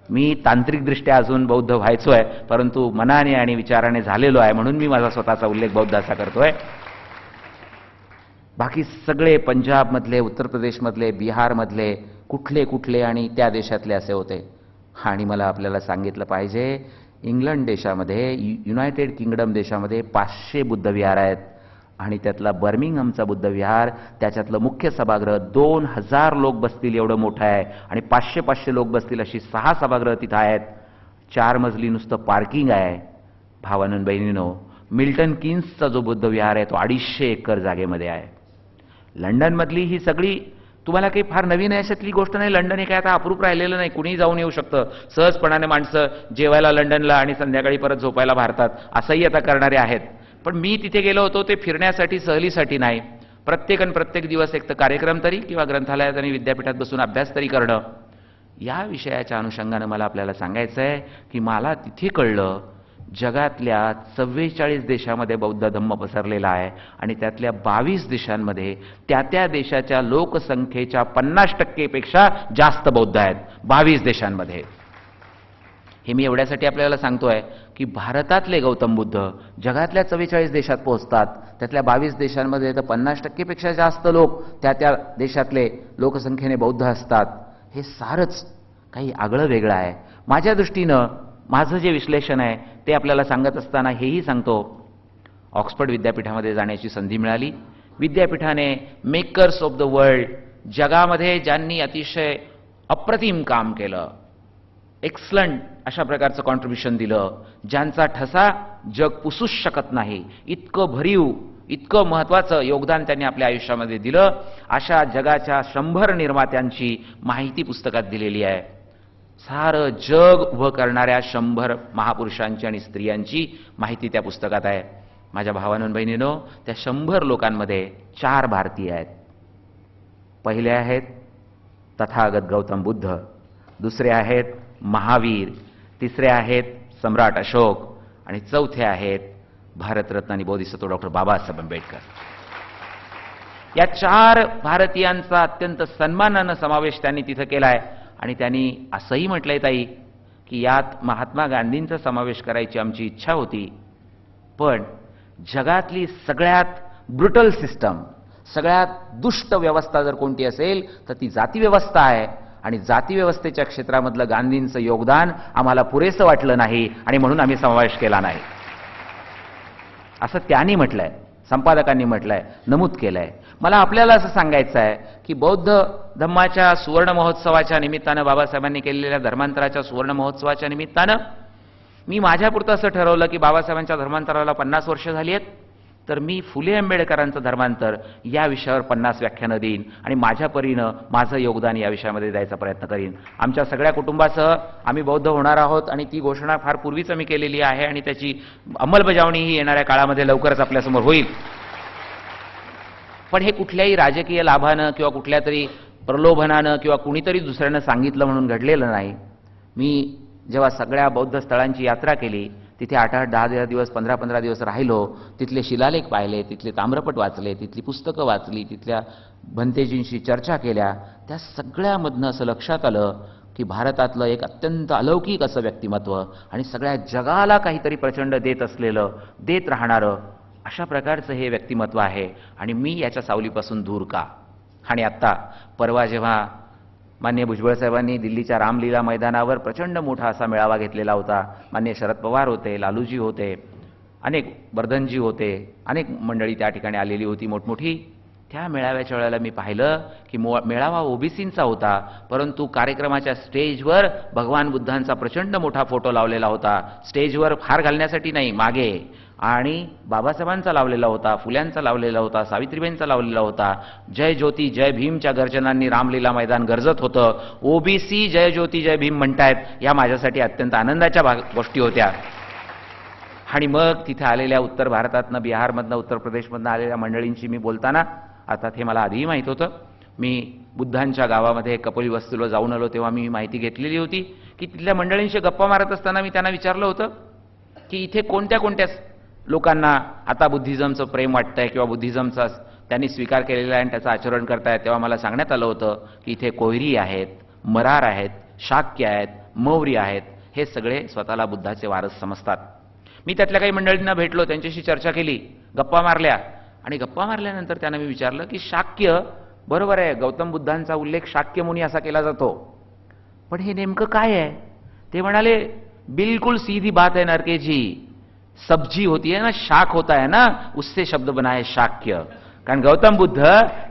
मी तांत्रिकदृष्ट्या अजून बौद्ध व्हायचोय, परंतु मनाने आणि विचाराने झालेलो आहे, म्हणून मी माझा स्वतःचा उल्लेख बौद्ध असा करतोय. बाकी सगळे पंजाबमधले, उत्तर प्रदेशमधले, बिहारमधले कुठले कुठले आणि त्या देशातले असे होते. आणि मला आपल्याला सांगितलं पाहिजे, इंग्लंड देशामध्ये, युनायटेड किंगडम देशामध्ये 500 बुद्धविहार आहेत आणि त्यातला बर्मिंगहमचा बुद्धविहार, त्याच्यातलं मुख्य सभागृह 2000 लोक बसतील एवढं मोठं आहे आणि 500 लोक बसतील अशी 6 सभागृह तिथं आहेत. 4 मजली नुसतं पार्किंग आहे. भावानं बहिणीनो, मिल्टन किन्सचा जो बुद्धविहार आहे तो 250 एकर जागेमध्ये आहे. लंडनमधली ही सगळी तुम्हाला काही फार नवीन अशातली गोष्ट नाही. लंडन हे काय आता अप्रूप राहिलेलं नाही, कुणीही जाऊन येऊ शकतं. सहजपणाने माणसं जेवायला लंडनला आणि संध्याकाळी परत झोपायला भारतात, असंही आता करणारे आहेत. पण मी तिथे गेलो होतो ते फिरण्यासाठी, सहलीसाठी नाही. प्रत्येक दिवस एक तर कार्यक्रम तरी किंवा ग्रंथालयात आणि विद्यापीठात बसून अभ्यास तरी करणं. या विषयाच्या अनुषंगानं मला आपल्याला सांगायचं आहे की मला तिथे कळलं जगातल्या 44 देशामध्ये बौद्ध धम्म पसरलेला आहे आणि त्यातल्या 22 देशांमध्ये त्या देशाच्या लोकसंख्येच्या 50% पेक्षा जास्त बौद्ध आहेत. 22 देशांमध्ये. हे मी एवढ्यासाठी आपल्याला सांगतोय की भारतातले गौतम बुद्ध जगातल्या 44 देशात पोहोचतात. त्यातल्या 22 देशांमध्ये तर 50% पेक्षा जास्त लोक त्या देशातले लोकसंख्येने बौद्ध असतात. हे सारच काही आगळं वेगळं आहे. माझ्या दृष्टीनं माझं जे विश्लेषण आहे ते आपल्याला सांगत असताना हेही सांगतो, ऑक्सफर्ड विद्यापीठामध्ये जाण्याची संधी मिळाली. विद्यापीठाने मेकर्स ऑफ द वर्ल्ड, जगामध्ये ज्यांनी अतिशय अप्रतिम काम केलं, एक्सलंट अशा प्रकारचं कॉन्ट्रिब्युशन दिलं, ज्यांचा ठसा जग पुसूच शकत नाही, इतकं भरीव, इतकं महत्त्वाचं योगदान त्यांनी आपल्या आयुष्यामध्ये दिलं, अशा जगाच्या 100 निर्मात्यांची माहिती पुस्तकात दिलेली आहे. सारं जग उभं करणाऱ्या 100 महापुरुषांची आणि स्त्रियांची माहिती त्या पुस्तकात आहे. माझ्या भावांनो बहिणींनो, त्या 100 लोकांमध्ये 4 भारतीय आहेत. पहिले आहेत तथागत गौतम बुद्ध, दुसरे आहेत महावीर, तिसरे आहेत सम्राट अशोक आणि चौथे आहेत भारतरत्न आणि बोधिसत्व डॉक्टर बाबासाहेब आंबेडकर. या 4 भारतीयांचा अत्यंत सन्मानानं समावेश त्यांनी तिथं केलाय आणि त्यांनी असंही म्हटलंय ताई की यात महात्मा गांधींचा समावेश करायची आमची इच्छा होती, पण जगातली सगळ्यात ब्रुटल सिस्टम, सगळ्यात दुष्ट व्यवस्था जर कोणती असेल तर ती जाती व्यवस्था आहे आणि जाती व्यवस्थेच्या क्षेत्रामधलं गांधींचं योगदान आम्हाला पुरेसं वाटलं नाही आणि म्हणून आम्ही समावेश केला नाही, असं त्यांनी म्हटलंय, संपादकांनी म्हटलंय, नमूद केलंय. मला आपल्याला असं सांगायचं आहे की बौद्ध धम्माच्या सुवर्ण महोत्सवाच्या निमित्तानं, बाबासाहेबांनी केलेल्या धर्मांतराच्या सुवर्ण महोत्सवाच्या निमित्तानं मी माझ्यापुरतं असं ठरवलं की बाबासाहेबांच्या धर्मांतराला 50 वर्ष झाली आहेत, तर मी फुले आंबेडकरांचं धर्मांतर या विषयावर 50 व्याख्यानं देईन आणि माझ्या परीनं माझं योगदान या विषयामध्ये द्यायचा प्रयत्न करीन. आमच्या सगळ्या कुटुंबासह आम्ही बौद्ध होणार आहोत आणि ती घोषणा फार पूर्वीच आम्ही केलेली आहे आणि त्याची अंमलबजावणी ही येणाऱ्या काळामध्ये लवकरच आपल्यासमोर होईल. पण हे कुठल्याही राजकीय लाभानं किंवा कुठल्या तरी प्रलोभनानं किंवा कुणीतरी दुसऱ्यानं सांगितलं म्हणून घडलेलं नाही. मी जेव्हा सगळ्या बौद्ध स्थळांची यात्रा केली, तिथे 8-8, 10-10 दिवस, 15-15 दिवस राहिलो, तिथले शिलालेख पाहिले, तिथले ताम्रपट वाचले, तिथली पुस्तकं वाचली, तिथल्या भंतेजींशी चर्चा केल्या, त्या सगळ्यामधनं असं लक्षात आलं की भारतातलं एक अत्यंत अलौकिक असं व्यक्तिमत्व आणि सगळ्या जगाला काहीतरी प्रचंड देत असलेलं, देत राहणारं अशा प्रकारचं हे व्यक्तिमत्व आहे आणि मी याच्या सावलीपासून दूर का. आणि आत्ता परवा जेव्हा माननीय भुजबळ साहेबांनी दिल्लीच्या रामलीला मैदानावर प्रचंड मोठा असा मेळावा घेतलेला होता, माननीय शरद पवार होते, लालूजी होते, अनेक वर्धनजी होते, अनेक मंडळी त्या ठिकाणी आलेली होती मोठमोठी. त्या मेळाव्याच्या वेळेला मी पाहिलं की मेळावा ओबीसींचा होता, परंतु कार्यक्रमाच्या स्टेजवर भगवान बुद्धांचा प्रचंड मोठा फोटो लावलेला होता. स्टेजवर हार घालण्यासाठी नाही, मागे, आणि बाबासाहेबांचा लावलेला होता, फुल्यांचा लावलेला होता, सावित्रीबाईंचा लावलेला होता. जय ज्योती जय भीमच्या गर्जनांनी रामलीला मैदान गरजत होतं. ओबीसी जय ज्योती जय भीम म्हणतायत, या माझ्यासाठी अत्यंत आनंदाच्या गोष्टी होत्या. आणि मग तिथे आलेल्या उत्तर भारतातनं, बिहारमधनं, उत्तर प्रदेशमधनं आलेल्या मंडळींशी मी बोलताना, अर्थात हे मला आधीही माहीत होतं, मी बुद्धांच्या गावामध्ये कपिल वस्तूला जाऊन आलो तेव्हा मी माहिती घेतलेली होती की तिथल्या मंडळींशी गप्पा मारत असताना मी त्यांना विचारलं होतं की इथे कोणत्या कोणत्या लोकांना आता बुद्धिझमचं प्रेम वाटतंय किंवा बुद्धिझमचा त्यांनी स्वीकार केलेला आहे आणि त्याचं आचरण करतायत. तेव्हा मला सांगण्यात आलं होतं की इथे कोयरी आहेत, मरार आहेत, शाक्य आहेत, मौर्य आहेत, हे सगळे स्वतःला बुद्धाचे वारस समजतात. मी त्यातल्या काही मंडळींना भेटलो, त्यांच्याशी चर्चा केली, गप्पा मारल्या, आणि गप्पा मारल्यानंतर त्यांना मी विचारलं की शाक्य बरोबर आहे, गौतम बुद्धांचा उल्लेख शाक्य मुनी असा केला जातो, पण हे नेमकं काय आहे? ते म्हणाले, बिल्कुल सीधी बात है नरके जी, सब्जी होती है ना, शाक होता है ना, उससे शब्द बना है शाक्य. कारण गौतम बुद्ध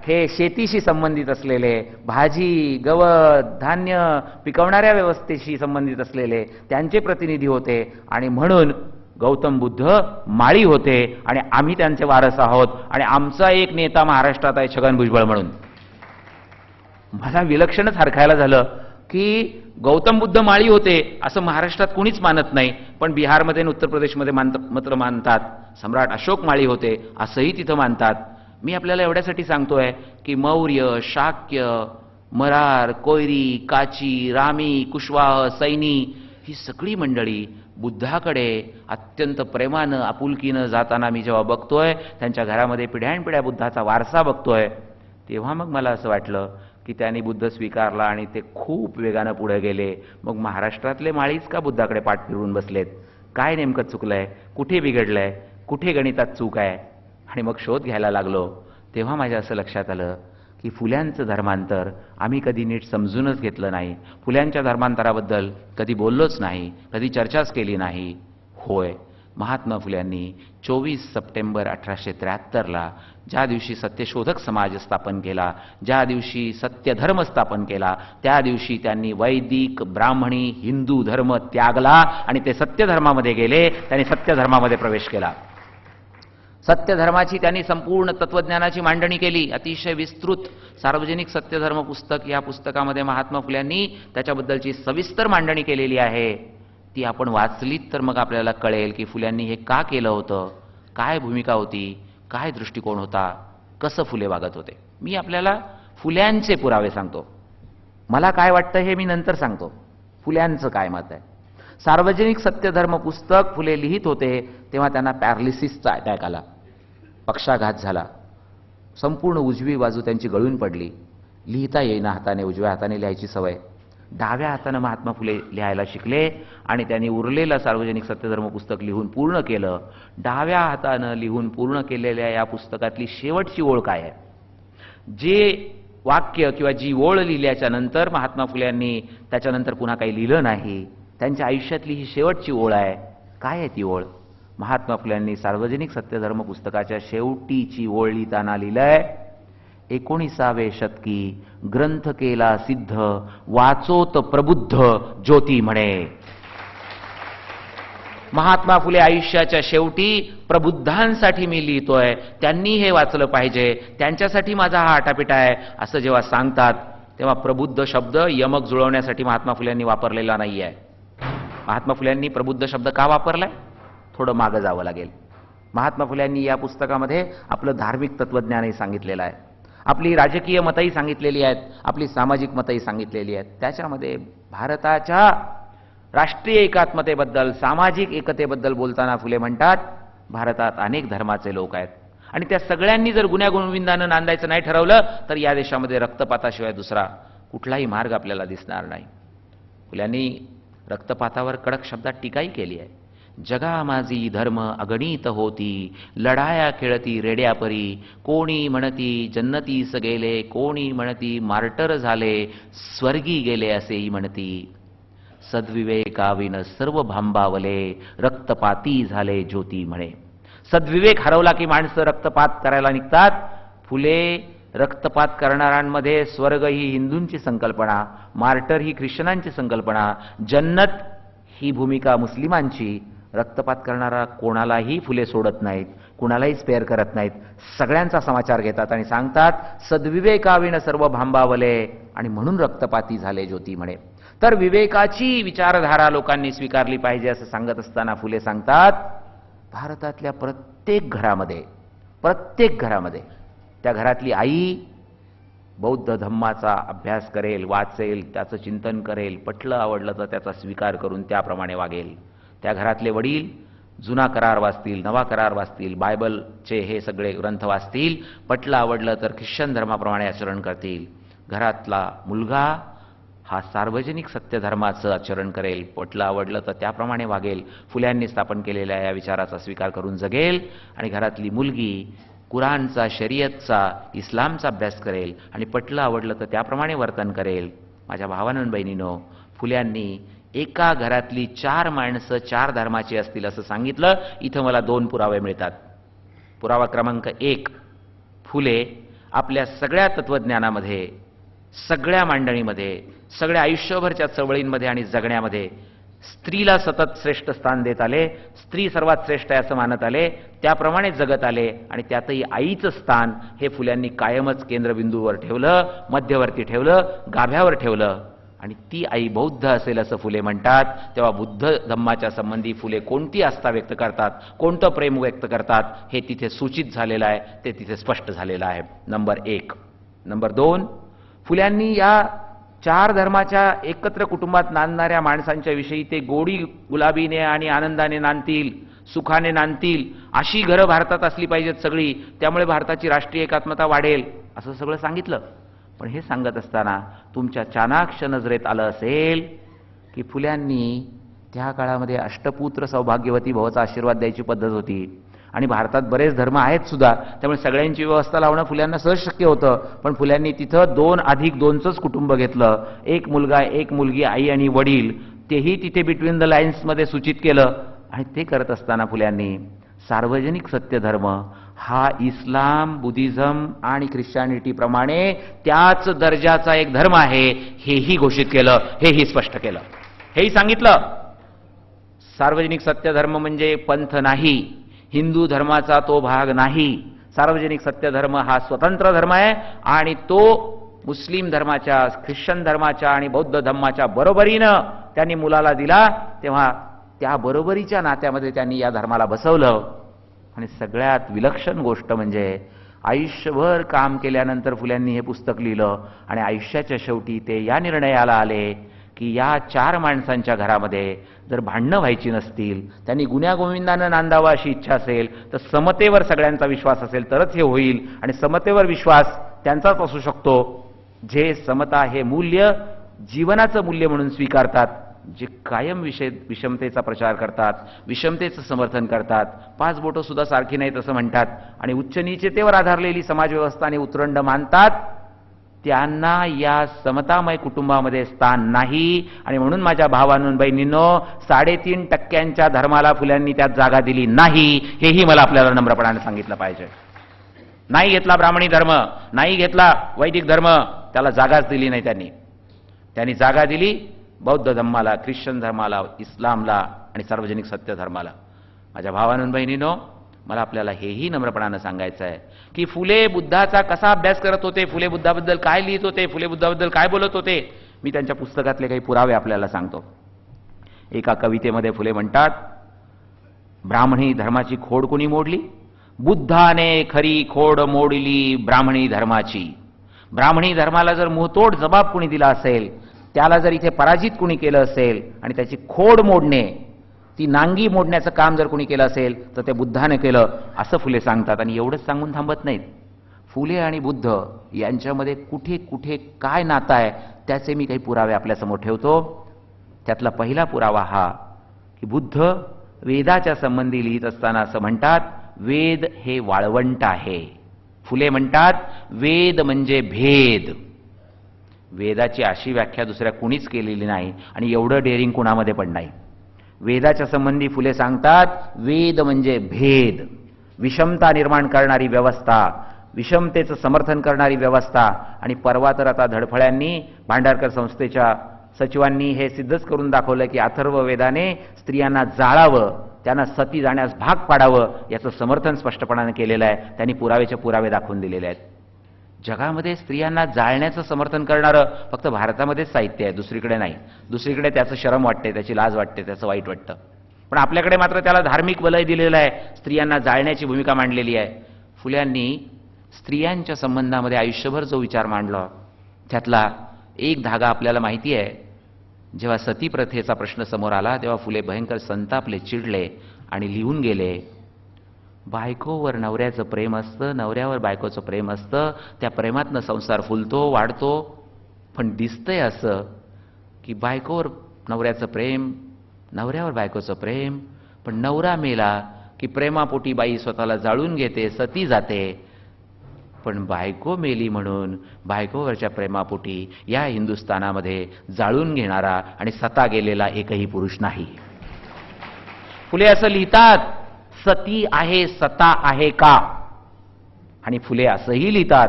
हे शेतीशी संबंधित असलेले, भाजी, गवत, धान्य पिकवणाऱ्या व्यवस्थेशी संबंधित असलेले त्यांचे प्रतिनिधी होते, आणि म्हणून गौतम बुद्ध माळी होते आणि आम्ही त्यांचे वारस आहोत, आणि आमचा एक नेता महाराष्ट्रात आहे छगन भुजबळ म्हणून. मला विलक्षणच हरखायला झालं की गौतम बुद्ध माळी होते असं महाराष्ट्रात कुणीच मानत नाही, पण बिहारमध्ये आणि उत्तर प्रदेशमध्ये मात्र मानतात. सम्राट अशोक माळी होते असंही तिथं मानतात. मी आपल्याला एवढ्यासाठी सांगतोय की मौर्य, शाक्य, मरार, कोयरी, काची, रामी, कुशवाह, सैनी ही सगळी मंडळी बुद्धाकडे अत्यंत प्रेमानं, आपुलकीनं जाताना मी जेव्हा बघतोय, त्यांच्या घरामध्ये पिढ्यानपिढ्या बुद्धाचा वारसा बघतोय, तेव्हा मग मला असं वाटलं की त्यांनी बुद्ध स्वीकारला आणि ते खूप वेगानं पुढे गेले. मग महाराष्ट्रातले माळीच का बुद्धाकडे पाठ फिरून बसलेत? काय नेमकं चुकलंय? कुठे बिघडलंय? कुठे गणितात चूक आहे? आणि मग शोध घ्यायला लागलो, तेव्हा माझ्या असं लक्षात आलं की फुल्यांचं धर्मांतर आम्ही कधी नीट समजूनच घेतलं नाही. फुल्यांच्या धर्मांतराबद्दल कधी बोललोच नाही, कधी चर्चाच केली नाही. होय, महात्मा फुल्यांनी 24 सप्टेंबर 1873ला ज्या दिवशी सत्यशोधक समाज स्थापन केला, ज्या दिवशी सत्यधर्म स्थापन केला, त्या दिवशी त्यांनी वैदिक, ब्राह्मणी, हिंदू धर्म त्यागला आणि ते सत्यधर्मामध्ये गेले. त्यांनी सत्यधर्मामध्ये प्रवेश केला. सत्यधर्माची त्यांनी संपूर्ण तत्वज्ञानाची मांडणी केली. अतिशय विस्तृत सार्वजनिक सत्यधर्म पुस्तक, या पुस्तकामध्ये महात्मा फुल्यांनी त्याच्याबद्दलची सविस्तर मांडणी केलेली आहे. ती आपण वाचलीत तर मग आपल्याला कळेल की फुल्यांनी हे का केलं होतं, काय भूमिका होती, काय दृष्टिकोन होता, कसं फुले वागत होते. मी आपल्याला फुल्यांचे पुरावे सांगतो. मला काय वाटतं हे मी नंतर सांगतो. फुल्यांचं काय मत आहे? सार्वजनिक सत्यधर्म पुस्तक फुले लिहित होते तेव्हा त्यांना पॅरालिसिसचा अटॅक आला, पक्षाघात झाला, संपूर्ण उजवी बाजू त्यांची गळून पडली, लिहिता येईना हाताने, उजव्या हाताने लिहायची सवय. डाव्या हाताने महात्मा फुले लिहायला शिकले आणि त्यांनी उरलेलं सार्वजनिक सत्यधर्म पुस्तक लिहून पूर्ण केलं. डाव्या हातानं लिहून पूर्ण केलेल्या या पुस्तकातली शेवटची ओळ काय आहे? जे वाक्य किंवा जी ओळ लिहिल्याच्या नंतर महात्मा फुल्यांनी त्याच्यानंतर पुन्हा काही लिहिलं नाही, त्यांच्या आयुष्यातली ही शेवटची ओळ आहे. काय आहे ती ओळ? महात्मा फुल्यांनी सार्वजनिक सत्यधर्म पुस्तकाच्या शेवटीची ओळ लिहिताना लिहिलंय, 19व्या शतकी ग्रंथ केला सिद्ध, वाचोत प्रबुद्ध ज्योती म्हणे. महात्मा फुले आयुष्याच्या शेवटी प्रबुद्धांसाठी मी लिहितोय, त्यांनी हे वाचलं पाहिजे, त्यांच्यासाठी माझा हा आटापिटा आहे असं जेव्हा सांगतात, तेव्हा प्रबुद्ध शब्द यमक जुळवण्यासाठी महात्मा फुल्यांनी वापरलेला नाही आहे. महात्मा फुल्यांनी प्रबुद्ध शब्द का वापरलाय? थोडं मागं जावं लागेल. महात्मा फुल्यांनी या पुस्तकामध्ये आपलं धार्मिक तत्वज्ञानही सांगितलेलं आहे, आपली राजकीय मतही सांगितलेली आहेत, आपली सामाजिक मतही सांगितलेली आहेत. त्याच्यामध्ये भारताच्या राष्ट्रीय एकात्मतेबद्दल, सामाजिक एकतेबद्दल बोलताना फुले म्हणतात, भारतात अनेक धर्माचे लोक आहेत आणि त्या सगळ्यांनी जर गुण्यागोविंदानं नांदायचं नाही ठरवलं तर या देशामध्ये रक्तपाताशिवाय दुसरा कुठलाही मार्ग आपल्याला दिसणार नाही. फुल्यांनी रक्तपातावर कडक शब्दात टीकाही केली आहे. जगा माझी धर्म अगणित होती, लढाया खेळती रेड्यापरी, कोणी म्हणती जन्नतीस गेले, कोणी म्हणती मार्टर झाले, स्वर्गी गेले असेही म्हणती. सद्विवेकाविन सर्व भांबावले, रक्तपाती झाले ज्योती म्हणे. सद्विवेक हरवला की माणसं रक्तपात करायला निघतात. फुले रक्तपात करणाऱ्यांमध्ये स्वर्ग ही हिंदूंची संकल्पना, मार्टर ही ख्रिश्चनांची संकल्पना, जन्नत ही भूमिका मुस्लिमांची. रक्तपात करणारा कोणालाही फुले सोडत नाहीत, कुणालाही स्पेअर करत नाहीत, सगळ्यांचा समाचार घेतात आणि सांगतात, सद्विवेकाविन सर्व भांबावले, आणि म्हणून रक्तपाती झाले ज्योती म्हणे. तर विवेकाची विचारधारा लोकांनी स्वीकारली पाहिजे असं सांगत असताना फुले सांगतात, भारतातल्या प्रत्येक घरामध्ये त्या घरातली आई बौद्ध धम्माचा अभ्यास करेल, वाचेल, त्याचं चिंतन करेल, पटलं आवडलं तर त्याचा स्वीकार करून त्याप्रमाणे वागेल. त्या घरातले वडील जुना करार वाचतील, नवा करार वाचतील, बायबलचे हे सगळे ग्रंथ वाचतील, पटलं आवडलं तर ख्रिश्चन धर्माप्रमाणे आचरण करतील. घरातला मुलगा हा सार्वजनिक सत्यधर्माचं आचरण करेल, पटलं आवडलं तर त्याप्रमाणे वागेल, फुल्यांनी स्थापन केलेल्या या विचाराचा स्वीकार करून जगेल आणि घरातली मुलगी कुराणचा, शरीयतचा, इस्लामचा अभ्यास करेल आणि पटलं आवडलं तर त्याप्रमाणे वर्तन करेल. माझ्या भावांनो आणि बहिणींनो, फुल्यांनी एका घरातली 4 माणसं 4 धर्माची असतील असं सांगितलं. इथं मला 2 पुरावे मिळतात. पुरावा क्रमांक 1, फुले आपल्या सगळ्या तत्वज्ञानामध्ये, सगळ्या मांडणीमध्ये, सगळ्या आयुष्यभरच्या चळवळींमध्ये आणि जगण्यामध्ये स्त्रीला सतत श्रेष्ठ स्थान देत आले. स्त्री सर्वात श्रेष्ठ आहे असं मानत आले, त्याप्रमाणे जगत आले आणि त्यातही आईचं स्थान हे फुल्यांनी कायमच केंद्रबिंदूवर ठेवलं, मध्यवर्ती ठेवलं, गाभ्यावर ठेवलं. आणि ती आई बौद्ध असेल असं फुले म्हणतात. तेव्हा बुद्ध धम्माच्या संबंधी फुले कोणती आस्था व्यक्त करतात, कोणतं प्रेम व्यक्त करतात हे तिथे सूचित झालेलं आहे, ते तिथे स्पष्ट झालेलं आहे. नंबर 1. नंबर 2, फुल्यांनी या 4 धर्माच्या एकत्र कुटुंबात नांदणाऱ्या माणसांच्या विषयी ते गोडी गुलाबीने आणि आनंदाने नांदतील, सुखाने नांदतील, अशी घरं भारतात असली पाहिजेत सगळी, त्यामुळे भारताची राष्ट्रीय एकात्मता वाढेल, असं सगळं सांगितलं. पण हे सांगत असताना तुमच्या चाणाक्ष नजरेत आलं असेल की फुल्यांनी त्या काळामध्ये अष्टपुत्र सौभाग्यवती भवाचा आशीर्वाद द्यायची पद्धत होती आणि भारतात बरेच धर्म आहेत सुद्धा, त्यामुळे सगळ्यांची व्यवस्था लावणं फुल्यांना सहज शक्य होतं. पण फुल्यांनी तिथं 2+2च कुटुंब घेतलं. 1 मुलगा, 1 मुलगी, आई आणि वडील, तेही तिथे बिटवीन द लाईन्समध्ये सूचित केलं. आणि ते करत असताना फुल्यांनी सार्वजनिक सत्यधर्म हा इस्लाम, बुद्धिझम आणि ख्रिश्चनिटीप्रमाणे त्याच दर्जाचा एक धर्म आहे हेही घोषित केलं, हेही स्पष्ट केलं, हेही सांगितलं. सार्वजनिक सत्यधर्म म्हणजे पंथ नाही, हिंदू धर्माचा तो भाग नाही. सार्वजनिक सत्यधर्म हा स्वतंत्र धर्म आहे आणि तो मुस्लिम धर्माच्या, ख्रिश्चन धर्माच्या आणि बौद्ध धर्माच्या बरोबरीनं त्यांनी मुलाला दिला. तेव्हा त्या बरोबरीच्या नात्यामध्ये त्यांनी या धर्माला बसवलं. आणि सगळ्यात विलक्षण गोष्ट म्हणजे आयुष्यभर काम केल्यानंतर फुल्यांनी हे पुस्तक लिहिलं आणि आयुष्याच्या शेवटी ते या निर्णयाला आले की या 4 माणसांच्या घरामध्ये जर भांडणं व्हायची नसतील, त्यांनी गुण्यागोविंदानं नांदावं अशी इच्छा असेल, तर समतेवर सगळ्यांचा विश्वास असेल तरच हे होईल. आणि समतेवर विश्वास त्यांचाच असू शकतो जे समता हे मूल्य जीवनाचं मूल्य म्हणून स्वीकारतात, जे कायम विषमतेचा प्रचार करतात, विषमतेचं समर्थन करतात, 5 बोटं सुद्धा सारखी नाहीत असं म्हणतात आणि उच्च नीचतेवर आधारलेली समाजव्यवस्था आणि उतरंड मानतात, त्यांना या समतामय कुटुंबामध्ये स्थान नाही. आणि म्हणून माझ्या भावांनो बहिणींनो, 3.5% धर्माला फुल्यांनी त्यात जागा दिली नाही, हेही मला आपल्याला नम्रपणाने सांगितलं पाहिजे. नाही घेतला ब्राह्मणी धर्म, नाही घेतला वैदिक धर्म, त्याला जागाच दिली नाही त्यांनी. त्यांनी जागा दिली बौद्ध धर्माला, ख्रिश्चन धर्माला, इस्लामला आणि सार्वजनिक सत्य धर्माला. माझ्या भावांनो बहिणींनो, मला आपल्याला हेही नम्रपणानं सांगायचं आहे की फुले बुद्धाचा कसा अभ्यास करत होते, फुले बुद्धाबद्दल काय लिहित होते, फुले बुद्धाबद्दल काय बोलत होते, मी त्यांच्या पुस्तकातले काही पुरावे आपल्याला सांगतो. एका कवितेमध्ये फुले म्हणतात, ब्राह्मणी धर्माची खोड कोणी मोडली? बुद्धाने खरी खोड मोडली ब्राह्मणी धर्माची. ब्राह्मणी धर्माला जर मुहतोड जबाब कोणी दिला असेल, त्याला जर इथे पराजित कोणी केलं असेल आणि त्याची खोड मोडणे, ती नांगी मोडण्याचं काम जर कोणी केलं असेल तर ते बुद्धाने केलं असं फुले सांगतात. आणि एवढंच सांगून थांबत नाहीत. फुले आणि बुद्ध यांच्यामध्ये कुठे कुठे काय नातं आहे त्याचे मी काही पुरावे आपल्यासमोर ठेवतो. त्यातला पहिला पुरावा हा की बुद्ध वेदाच्या संबंधी लिहित असताना असं म्हणतात, वेद हे वाळवंट आहे. फुले म्हणतात वेद म्हणजे भेद. वेदाची अशी व्याख्या दुसऱ्या कुणीच केलेली नाही आणि एवढं डेअरिंग कुणामध्ये पण नाही. वेदाच्या संबंधी फुले सांगतात वेद म्हणजे भेद, विषमता निर्माण करणारी व्यवस्था, विषमतेचं समर्थन करणारी व्यवस्था. आणि परवा तर आता धडफळ्यांनी, भांडारकर संस्थेच्या सचिवांनी हे सिद्धच करून दाखवलं की अथर्व वेदाने स्त्रियांना जाळावं, त्यांना सती जाण्यास भाग पाडावं, याचं समर्थन स्पष्टपणाने केलेलं आहे. त्यांनी पुरावेचे पुरावे दाखवून दिलेले आहेत. जगामध्ये स्त्रियांना जाळण्याचं समर्थन करणारं फक्त भारतामध्येच साहित्य आहे, दुसरीकडे नाही. दुसरीकडे त्याचं शरम वाटते, त्याची लाज वाटते, त्याचं वाईट वाटतं. पण आपल्याकडे मात्र त्याला धार्मिक वलय दिलेलं आहे, स्त्रियांना जाळण्याची भूमिका मांडलेली आहे. फुल्यांनी स्त्रियांच्या संबंधामध्ये आयुष्यभर जो विचार मांडला त्यातला एक धागा आपल्याला माहिती आहे. जेव्हा सती प्रथेचा प्रश्न समोर आला तेव्हा फुले भयंकर संतापले, चिडले आणि लिहून गेले, बायकोवर नवऱ्याचं प्रेम असतं, नवऱ्यावर बायकोचं प्रेम असतं, त्या प्रेमातनं संसार फुलतो, वाढतो. पण दिसतंय असं की बायकोवर नवऱ्याचं प्रेम, नवऱ्यावर बायकोचं प्रेम, पण नवरा मेला की प्रेमापोटी बाई स्वतःला जाळून घेते, सती जाते. पण बायको मेली म्हणून बायकोवरच्या प्रेमापोटी या हिंदुस्थानामध्ये जाळून घेणारा आणि सता गेलेला एकही पुरुष नाही. फुले असं लिहितात, सती आहे, सता आहे का? आणि फुले असंही लिहितात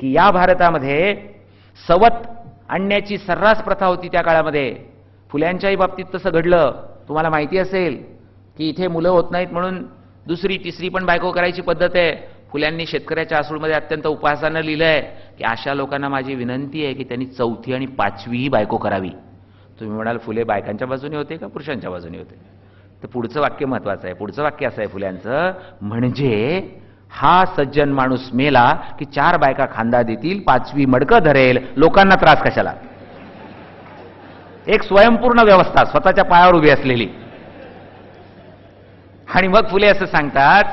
की या भारतामध्ये सवत आणण्याची सर्रास प्रथा होती त्या काळामध्ये. फुल्यांच्याही बाबतीत तसं घडलं. तुम्हाला माहिती असेल की इथे मुलं होत नाहीत म्हणून दुसरी तिसरी पण बायको करायची पद्धत आहे. फुल्यांनी शेतकऱ्याच्या आसूळमध्ये अत्यंत उपहासानं लिहिलंय की अशा लोकांना माझी विनंती आहे की त्यांनी चौथी आणि पाचवीही बायको करावी. तुम्ही म्हणाल फुले बायकांच्या बाजूने होते का पुरुषांच्या बाजूने होते? तर पुढचं वाक्य महत्वाचं आहे. पुढचं वाक्य असं आहे फुल्यांचं, म्हणजे हा सज्जन माणूस मेला की 4 बायका खांदा देतील, 5वी मडकं धरेल, लोकांना त्रास कशाला? एक स्वयंपूर्ण व्यवस्था, स्वतःच्या पायावर उभी असलेली. आणि मग फुले असं सांगतात,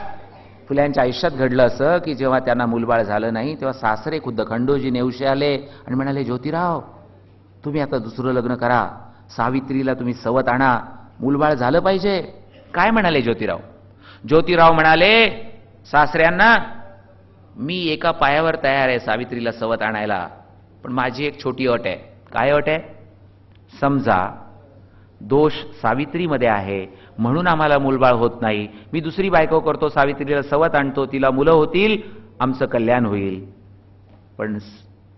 फुल्यांच्या आयुष्यात घडलं असं की जेव्हा त्यांना मूलबाळ झालं नाही तेव्हा सासरे खुद्द खंडोजी नेवशे आले आणि म्हणाले, ज्योतिराव तुम्ही आता दुसरं लग्न करा, सावित्रीला तुम्ही सवत आणा, मूलबाळ झालं पाहिजे. काय म्हणाले ज्योतिराव? ज्योतिराव म्हणाले सासऱ्यांना, मी एका पायावर तयार आहे सावित्रीला सवत आणायला, पण माझी एक छोटी अट आहे. काय अट आहे? समजा दोष सावित्रीमध्ये आहे म्हणून आम्हाला मूलबाळ होत नाही, मी दुसरी बायको करतो, सावित्रीला सवत आणतो, तिला मुलं होतील, आमचं कल्याण होईल. पण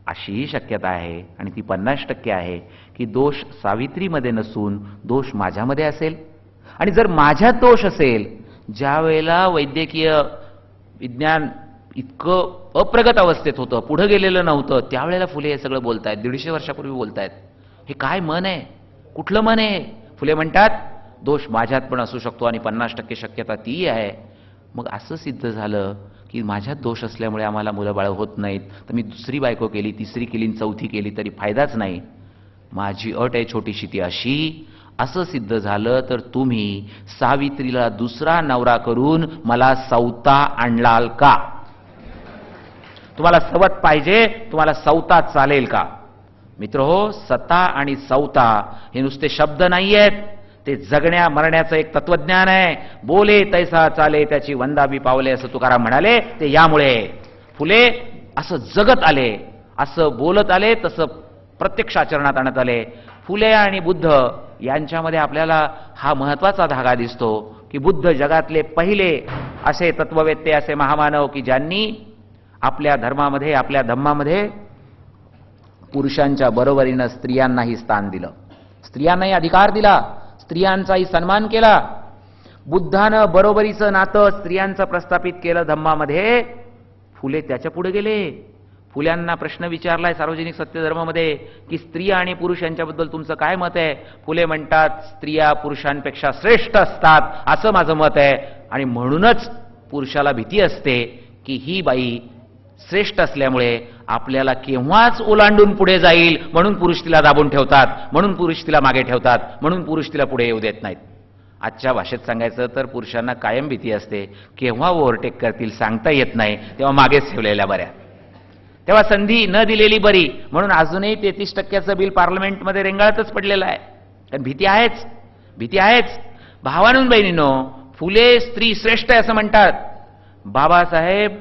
अशीही शक्यता आहे आणि ती 50% आहे की दोष सावित्रीमध्ये नसून दोष माझ्यामध्ये असेल. आणि जर माझ्यात दोष असेल, ज्या वेळेला वैद्यकीय विज्ञान इतकं अप्रगत अवस्थेत होतं, पुढे गेलेलं नव्हतं, त्यावेळेला फुले हे सगळं बोलतायत, 150 वर्षापूर्वी बोलतायत. हे काय मन आहे? कुठलं मन आहे? फुले म्हणतात दोष माझ्यात पण असू शकतो आणि 50% शक्यता ती आहे. मग असं सिद्ध झालं की माझ्यात दोष असल्यामुळे आम्हाला मुलं बाळ होत नाहीत, तर मी दुसरी बायको केली, तिसरी केली, चौथी केली तरी फायदाच नाही. माझी अट आहे छोटीशी ती अशी, असं सिद्ध झालं तर तुम्ही सावित्रीला दुसरा नवरा करून मला सौता आणलाल का? तुम्हाला सवत पाहिजे, तुम्हाला सौता चालेल का? मित्रहो, सता आणि सौता हे नुसते शब्द नाही आहेत, ते जगण्या मरण्याचं एक तत्वज्ञान आहे. बोले तैसा चाले त्याची वंदाबी पावले, असं तुकाराम म्हणाले. ते यामुळे फुले असं जगत आले, असं बोलत आले, तसं प्रत्यक्ष आचरणात आणत आले. फुले आणि बुद्ध यांच्यामध्ये आपल्याला हा महत्वाचा धागा दिसतो की बुद्ध जगातले पहिले असे तत्ववेत्ते, असे महामानव की ज्यांनी आपल्या धर्मामध्ये, आपल्या धम्मामध्ये पुरुषांच्या बरोबरीनं स्त्रियांनाही स्थान दिलं, स्त्रियांनाही अधिकार दिला, स्त्रियांचाही सन्मान केला. बुद्धानं बरोबरीचं नातं स्त्रियांचं प्रस्थापित केलं धम्मामध्ये. फुले त्याच्या पुढे गेले. फुल्यांना प्रश्न विचारलाय सार्वजनिक सत्यधर्मामध्ये की स्त्रिया आणि पुरुष यांच्याबद्दल तुमचं काय मत आहे? फुले म्हणतात स्त्रिया पुरुषांपेक्षा श्रेष्ठ असतात असं माझं मत आहे, आणि म्हणूनच पुरुषाला भीती असते की ही बाई श्रेष्ठ असल्यामुळे आपल्याला केव्हाच ओलांडून पुढे जाईल, म्हणून पुरुष तिला दाबून ठेवतात, म्हणून पुरुष तिला मागे ठेवतात, म्हणून पुरुष तिला पुढे येऊ देत नाहीत. आजच्या भाषेत सांगायचं तर पुरुषांना कायम भीती असते, केव्हा ओव्हरटेक करतील सांगता येत नाही, तेव्हा मागेच ठेवलेल्या बऱ्या, तेव्हा संधी न दिलेली बरी. म्हणून अजूनही 33% बिल पार्लमेंटमध्ये रेंगाळतच पडलेलं आहे. कारण भीती आहेच, भीती आहेच. भावांनो बहिणींनो, फुले स्त्री श्रेष्ठ आहे असं म्हणतात. बाबासाहेब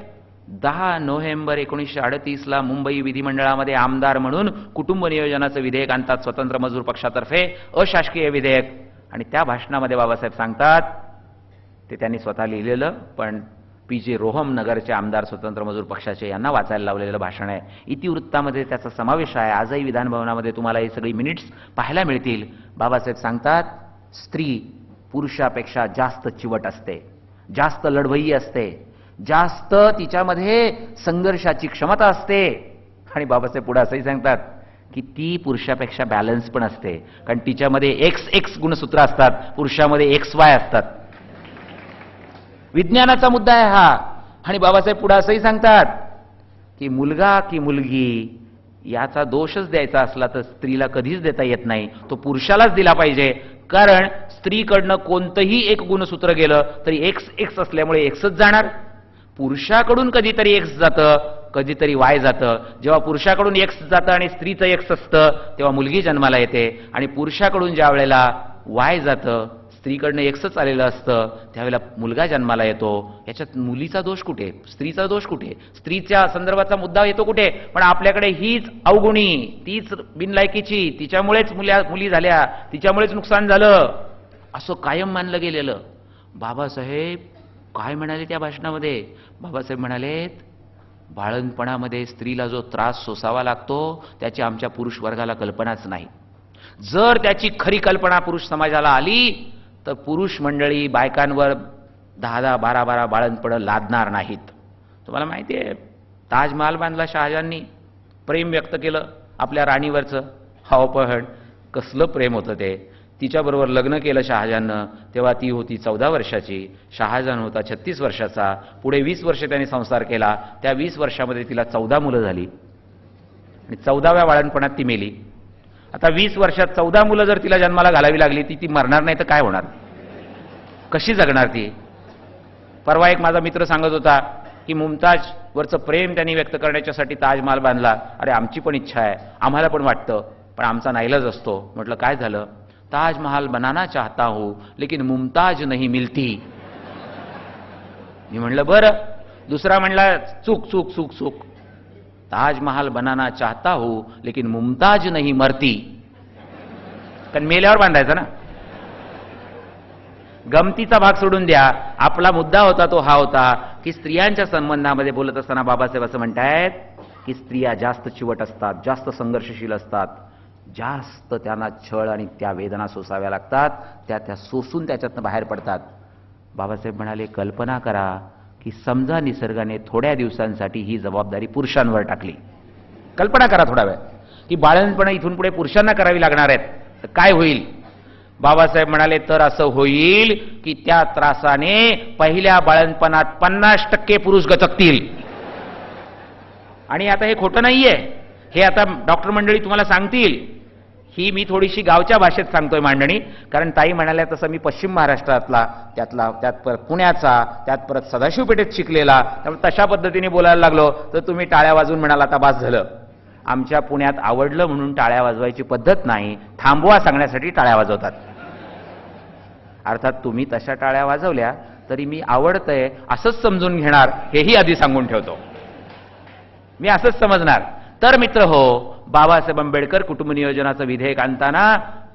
10 नोव्हेंबर 1938ला मुंबई विधिमंडळामध्ये आमदार म्हणून कुटुंब नियोजनाचं विधेयक आणतात, स्वतंत्र मजूर पक्षातर्फे अशासकीय विधेयक. आणि त्या भाषणामध्ये बाबासाहेब सांगतात, ते त्यांनी स्वतः लिहिलेलं पण पी.जे. रोहम नगरचे आमदार स्वतंत्र मजूर पक्षाचे यांना वाचायला लावलेलं भाषण आहे. इतिवृत्तामध्ये त्याचा समावेश आहे. आजही विधानभवनामध्ये तुम्हाला ही सगळी मिनिट्स पाहायला मिळतील. बाबासाहेब सांगतात, स्त्री पुरुषापेक्षा जास्त चिवट असते, जास्त लढवय्यी असते, जास्त तिच्यामध्ये संघर्षाची क्षमता असते. आणि बाबासाहेब पुढे असंही सांगतात की ती पुरुषापेक्षा बॅलन्स पण असते, कारण तिच्यामध्ये XX गुणसूत्र असतात, पुरुषामध्ये XY असतात. विज्ञानाचा मुद्दा आहे हा. आणि बाबासाहेब पुढे असंही सांगतात की मुलगा की मुलगी याचा दोषच द्यायचा असला तर स्त्रीला कधीच देता येत नाही, तो पुरुषालाच दिला पाहिजे. कारण स्त्रीकडनं कोणतंही एक गुणसूत्र गेलं तरी XX असल्यामुळे Xच जाणार. पुरुषाकडून कधीतरी X जातं कधीतरी वाय जातं. जेव्हा पुरुषाकडून एक्स जातं आणि स्त्रीचं एक्स असतं तेव्हा मुलगी जन्माला येते, आणि पुरुषाकडून ज्या वेळेला वाय जातं, स्त्रीकडनं एक्सच आलेलं असतं, त्यावेळेला मुलगा जन्माला येतो. याच्यात मुलीचा दोष कुठे, स्त्रीचा दोष कुठे, स्त्रीच्या संदर्भाचा मुद्दा येतो कुठे? पण आपल्याकडे हीच अवगुणी, तीच बिनलायकीची, तिच्यामुळेच मुली झाल्या, तिच्यामुळेच नुकसान झालं, असं कायम मानलं गेलेलं. बाबासाहेब काय म्हणाले त्या भाषणामध्ये? बाबासाहेब म्हणालेत, बाळंतपणामध्ये स्त्रीला जो त्रास सोसावा लागतो त्याची आमच्या पुरुष वर्गाला कल्पनाच नाही. जर त्याची खरी कल्पना पुरुष समाजाला आली तर पुरुष मंडळी बायकांवर 10-10, 12-12 बाळंतपणं लादणार नाहीत. तुम्हाला माहिती आहे, ताजमहाल बांधला शहाजहाननी, प्रेम व्यक्त केलं आपल्या राणीवरचं. हाव पण कसलं प्रेम होतं ते. तिच्याबरोबर लग्न केलं शहाजहाननं, तेव्हा ती होती 14 वर्षाची, शहाजहान होता 36 वर्षाचा. पुढे 20 वर्ष त्याने संसार केला. त्या 20 वर्षामध्ये तिला 14 मुलं झाली आणि 14व्या बाळंतपणात ती मेली. आता 20 वर्षात 14 मुलं जर तिला जन्माला घालावी लागली, ती मरणार नाही तर काय होणार, कशी जगणार ती? परवा एक माझा मित्र सांगत होता की मुमताजवरचं प्रेम त्यांनी व्यक्त करण्याच्यासाठी ताजमहाल बांधला. अरे आमची पण इच्छा आहे, आम्हाला पण वाटतं, पण आमचा नाईलाज असतो. म्हटलं काय झालं? ताजमहाल बनाना चाहता हूं लेकिन मुमताज नहीं मिलती. मी म्हणलं बरं. दुसरा म्हणला चूक चूक चूक चूक, ताजमहाल बनाना चाहता हूं लेकिन मुमताज नहीं मरती. कारण मेल्यावर बांधायचा ना. गमतीचा भाग सोडून द्या, आपला मुद्दा होता तो हा होता की स्त्रियांच्या संबंधामध्ये बोलत असताना बाबासाहेब असं म्हणतायत की स्त्रिया जास्त चिवट असतात, जास्त संघर्षशील असतात, जास्त त्यांना छळ आणि त्या वेदना सोसाव्या लागतात, त्या सोसून त्याच्यातनं बाहेर पडतात. बाबासाहेब म्हणाले, कल्पना करा की समजा निसर्गाने थोड्या दिवसांसाठी ही जबाबदारी पुरुषांवर टाकली. कल्पना करा थोडा वेळ की बाळंतपण इथून पुढे पुरुषांना करावी लागणार आहेत, तर काय होईल? बाबासाहेब म्हणाले, तर असं होईल की त्या त्रासाने पहिल्या बाळंतपणात 50% पुरुष गचकतील. आणि आता हे खोटं नाहीये, हे आता डॉक्टर मंडळी तुम्हाला सांगतील. ही मी थोडीशी गावच्या भाषेत सांगतोय मांडणी, कारण ताई म्हणाल्या तसं मी पश्चिम महाराष्ट्रातला, त्यात परत पुण्याचा, त्यात परत सदाशिव पेठेत शिकलेला, त्यामुळे तशा पद्धतीने बोलायला लागलो तर तुम्ही टाळ्या वाजवून म्हणाल आता बास झालं. आमच्या पुण्यात आवडलं म्हणून टाळ्या वाजवायची पद्धत नाही, थांबवा सांगण्यासाठी टाळ्या वाजवतात. अर्थात तुम्ही तशा टाळ्या वाजवल्या तरी मी आवडतंय असंच समजून घेणार, हेही आधी सांगून ठेवतो. मी असंच समजणार. तर मित्र हो, बाबासाहेब आंबेडकर कुटुंब नियोजनाचं विधेयक आणताना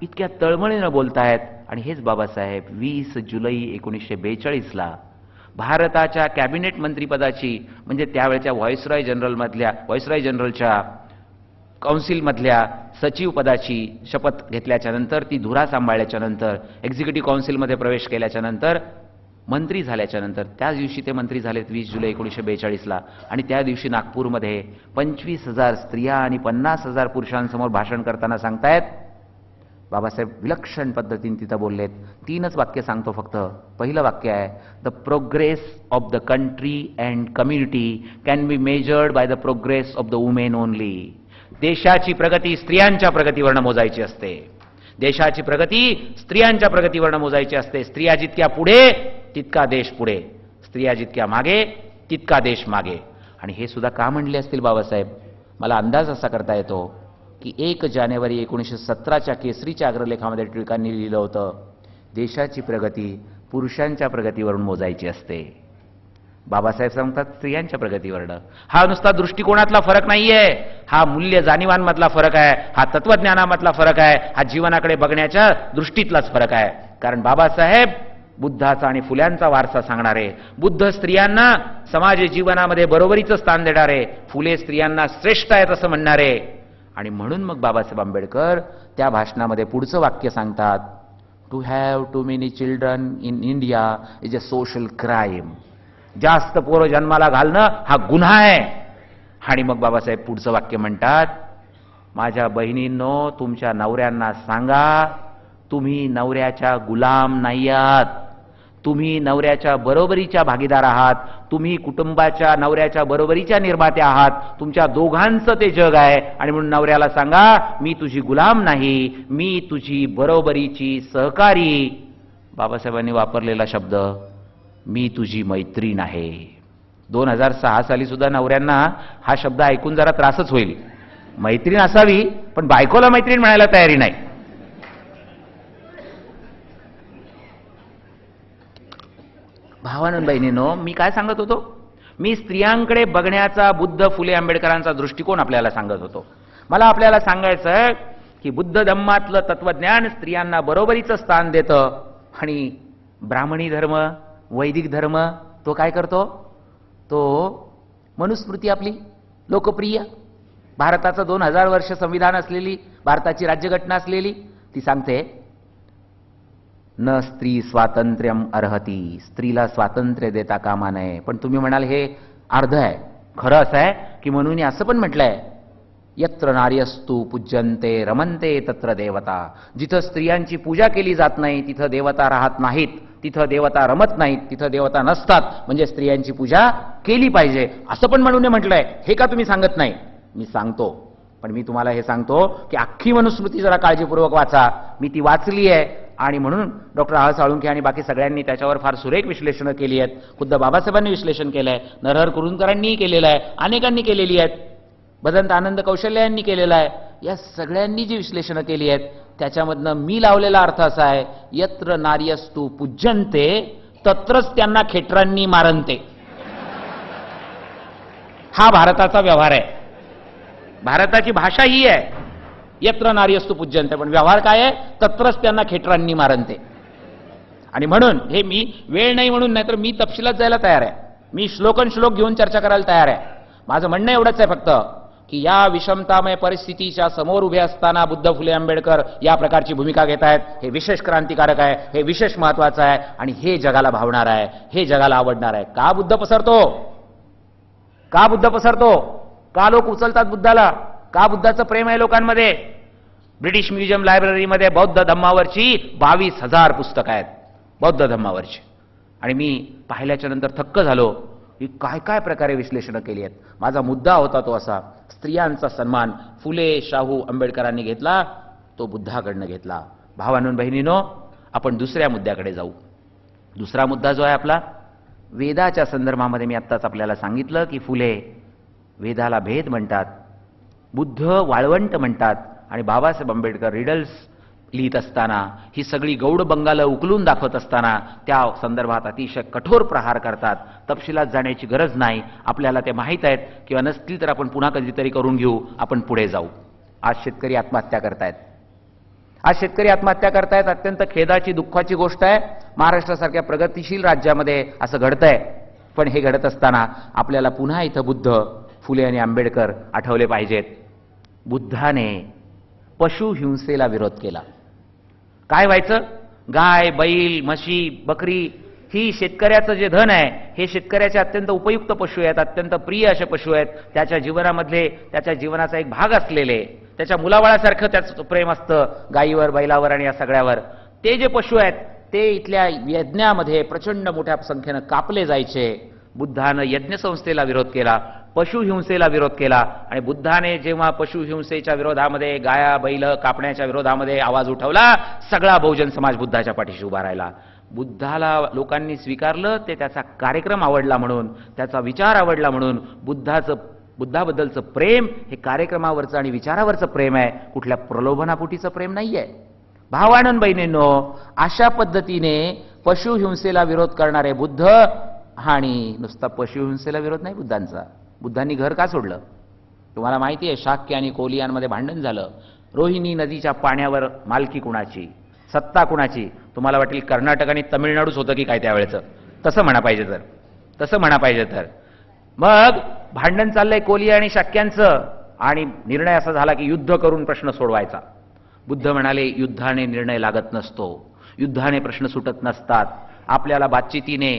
इतक्या तळमळीनं बोलतायत. आणि हेच बाबासाहेब 20 जुलै 1942ला भारताच्या कॅबिनेट मंत्रीपदाची, म्हणजे त्यावेळच्या व्हाईसरॉय जनरलच्या काउन्सिलमधल्या सचिव पदाची शपथ घेतल्याच्या नंतर, ती धुरा सांभाळल्याच्या नंतर, एक्झिक्युटिव्ह काउन्सिलमध्ये प्रवेश केल्याच्या नंतर, मंत्री झाल्याच्या नंतर, त्याच दिवशी ते मंत्री झालेत 20 जुलै 1942ला. आणि त्या दिवशी नागपूरमध्ये 25,000 स्त्रिया आणि 50,000 पुरुषांसमोर भाषण करताना सांगतायत, बाबासाहेब विलक्षण पद्धतीने तिथं बोललेत. 3च वाक्य सांगतो फक्त. पहिलं वाक्य आहे, the progress of the country and community can be measured by the progress of the women only. देशाची प्रगती स्त्रियांच्या प्रगतीवरनं मोजायची असते. देशाची प्रगती स्त्रियांच्या प्रगतीवरनं मोजायची असते. स्त्रिया जितक्या पुढे तितका देश पुढे, स्त्रिया जितक्या मागे तितका देश मागे. आणि हे सुद्धा का म्हणले असतील बाबासाहेब? मला अंदाज असा करता येतो की 1 जानेवारी 1917च्या केसरीच्या अग्रलेखामध्ये टिळकांनी लिहिलं होतं, देशाची प्रगती पुरुषांच्या प्रगतीवरून मोजायची असते. बाबासाहेब सांगतात स्त्रियांच्या प्रगतीवरनं. हा नुसता दृष्टिकोनातला फरक नाहीये, हा मूल्य जाणीवांमधला फरक आहे, हा तत्वज्ञानामधला फरक आहे, हा जीवनाकडे बघण्याच्या दृष्टीतलाच फरक आहे. कारण बाबासाहेब बुद्धाचा आणि फुल्यांचा वारसा सांगणारे, बुद्ध स्त्रियांना समाज जीवनामध्ये बरोबरीचं स्थान देणारे, फुले स्त्रियांना श्रेष्ठ आहेत असं म्हणणारे. आणि म्हणून मग बाबासाहेब आंबेडकर त्या भाषणामध्ये पुढचं वाक्य सांगतात, to have too many children in India is a social crime. जास्त पोरं जन्माला घालणं हा गुन्हा आहे. आणि मग बाबासाहेब पुढचं वाक्य म्हणतात, माझ्या बहिणींनो, तुमच्या नवऱ्यांना सांगा, तुम्ही नवऱ्याच्या गुलाम नाही आहात, तुम्ही नवऱ्याच्या बरोबरीच्या भागीदार आहात, तुम्ही कुटुंबाच्या नवऱ्याच्या बरोबरीच्या निर्माते आहात, तुमच्या दोघांचं ते जग आहे. आणि म्हणून नवऱ्याला सांगा, मी तुझी गुलाम नाही, मी तुझी बरोबरीची सहकारी. बाबासाहेबांनी वापरलेला शब्द, मी तुझी मैत्रीण आहे. 2006 साली सुद्धा नवऱ्यांना हा शब्द ऐकून जरा त्रासच होईल. मैत्रीण असावी, पण बायकोला मैत्रीण म्हणायला तयारी नाही. भावांनो बहिणींनो, मी काय सांगत होतो? मी स्त्रियांकडे बघण्याचा बुद्ध फुले आंबेडकरांचा दृष्टिकोन आपल्याला सांगत होतो. मला आपल्याला सांगायचं की बुद्ध धम्मातलं तत्वज्ञान स्त्रियांना बरोबरीचं स्थान देतं, आणि ब्राह्मणी धर्म, वैदिक धर्म तो काय करतो? तो मनुस्मृती आपली लोकप्रिय भारताचं 2000 वर्ष संविधान असलेली, भारताची राज्यघटना असलेली, ती सांगते न स्त्री स्वातंत्र्यम अर्हती, स्त्रीला स्वातंत्र्य देता कामा नये. पण तुम्ही म्हणाल हे अर्ध आहे. खरं असं आहे की म्हणून असं पण म्हटलंय, यत्र नार्यस्तु पूज्यन्ते रमन्ते तत्र देवता. जिथं स्त्रियांची पूजा केली जात नाही तिथं देवता राहत नाहीत, तिथं देवता रमत नाहीत, तिथं देवता नसतात. म्हणजे स्त्रियांची पूजा केली पाहिजे असं पण म्हणून म्हटलंय. हे का तुम्ही सांगत नाही? मी सांगतो, पण मी तुम्हाला हे सांगतो की अख्खी मनुस्मृती जरा काळजीपूर्वक वाचा. मी ती वाचली आहे, आणि म्हणून डॉक्टर आह साळुंखे आणि बाकी सगळ्यांनी त्याच्यावर फार सुरेख विश्लेषणं केली आहेत. खुद्द बाबासाहेबांनी विश्लेषण केलं आहे, नरहर कुरुंदकरांनीही केलेलं आहे, अनेकांनी केलेली आहेत, भदंत आनंद कौशल्य यांनी केलेलं आहे. या सगळ्यांनी जी विश्लेषणं केली आहेत त्याच्यामधनं मी लावलेला अर्थ असा आहे, यत्र नार्यस्तु पूज्यन्ते तत्रच त्यांना खेटरांनी मारनते. हा भारताचा व्यवहार आहे, भारताची भाषा ही आहे, यत्र नार्यस्तु पूज्यन्ते. पण व्यवहार काय आहे? तत्रच त्यांना खेटरांनी मारनते. आणि म्हणून हे मी वेळ नाही म्हणून, नाहीतर मी तपशिलात जायला तयार आहे. मी श्लोकन श्लोक घेऊन चर्चा करायला तयार आहे. माझं म्हणणं एवढंच आहे फक्त की या विषमतामय परिस्थितीच्या समोर उभे असताना बुद्ध फुले आंबेडकर या प्रकारची भूमिका घेत आहेत. हे विशेष क्रांतिकारक आहे, हे विशेष महत्वाचं आहे, आणि हे जगाला भावणार आहे, हे जगाला आवडणार आहे. का बुद्ध पसरतो? का बुद्ध पसरतो? का लोक उचलतात बुद्धाला? का बुद्धाचं प्रेम आहे लोकांमध्ये? ब्रिटिश म्युझियम लायब्ररीमध्ये बौद्ध धम्मावरची 22,000 पुस्तकं आहेत, बौद्ध धम्मावरची. आणि मी पाहिल्याच्या नंतर थक्क झालो की काय काय प्रकारे विश्लेषणं केली आहेत. माझा मुद्दा होता तो असा, स्त्रियांचा सन्मान फुले शाहू आंबेडकरांनी घेतला, तो बुद्धाकडनं घेतला. भावांनो बहिणींनो, आपण दुसऱ्या मुद्द्याकडे जाऊ. दुसरा मुद्दा जो आहे आपला वेदाच्या संदर्भामध्ये, मी आत्ताच आपल्याला सांगितलं की फुले वेदाला भेद म्हणतात, बुद्ध वाळवंट म्हणतात, आणि बाबासाहेब आंबेडकर रिडल्स लिहित असताना, ही सगळी गौड बंगालं उकलून दाखवत असताना त्या संदर्भात अतिशय कठोर प्रहार करतात. तपशिलात जाण्याची गरज नाही, आपल्याला ते माहीत आहेत, किंवा नसतील तर आपण पुन्हा कधीतरी करून घेऊ. आपण पुढे जाऊ. आज शेतकरी आत्महत्या करतायत. आज शेतकरी आत्महत्या करतायत. अत्यंत खेदाची, दुःखाची गोष्ट आहे. महाराष्ट्रासारख्या प्रगतिशील राज्यामध्ये असं घडतंय. पण हे घडत असताना आपल्याला पुन्हा इथं बुद्ध, फुले आणि आंबेडकर आठवले पाहिजेत. बुद्धाने पशु हिंसेला विरोध केला. काय व्हायचं? गाय, बैल, म्हशी, बकरी ही शेतकऱ्याचं जे धन आहे, हे शेतकऱ्याचे अत्यंत उपयुक्त पशु आहेत, अत्यंत प्रिय असे पशु आहेत. त्याच्या जीवनामधले, त्याच्या जीवनाचा एक भाग असलेले, त्याच्या मुलाबाळासारखं त्याचं प्रेम असतं गायीवर, बैलावर आणि या सगळ्यावर. ते जे पशु आहेत ते इथल्या यज्ञामध्ये प्रचंड मोठ्या संख्येनं कापले जायचे. बुद्धानं यज्ञसंस्थेला विरोध केला, पशुहिंसेला विरोध केला. आणि बुद्धाने जेव्हा पशुहिंसेच्या विरोधामध्ये, गाया बैल कापण्याच्या विरोधामध्ये आवाज उठवला, सगळा बहुजन समाज बुद्धाच्या पाठीशी उभा राहिला. बुद्धाला लोकांनी स्वीकारलं, ते त्याचा कार्यक्रम आवडला म्हणून, त्याचा विचार आवडला म्हणून. बुद्धाबद्दलचं प्रेम हे कार्यक्रमावरचं आणि विचारावरचं प्रेम आहे, कुठल्या प्रलोभनापोटीचं प्रेम नाहीये. भावानंद बहिणींनो, अशा पद्धतीने पशुहिंसेला विरोध करणारे बुद्ध, आणि नुसता पशुहिंसेला विरोध नाही बुद्धांचा. बुद्धांनी घर का सोडलं? तुम्हाला माहिती आहे, शाक्य आणि कोलियांमध्ये भांडण झालं. रोहिणी नदीच्या पाण्यावर मालकी कुणाची, सत्ता कुणाची? तुम्हाला वाटेल कर्नाटक आणि तमिळनाडूच होतं की काय त्यावेळेचं. तसं म्हणा पाहिजे तर मग भांडण चाललंय कोलिया आणि शाक्यांचं, आणि निर्णय असा झाला की युद्ध करून प्रश्न सोडवायचा. बुद्ध म्हणाले, युद्धाने निर्णय लागत नसतो, युद्धाने प्रश्न सुटत नसतात. आपल्याला बातचीतीने,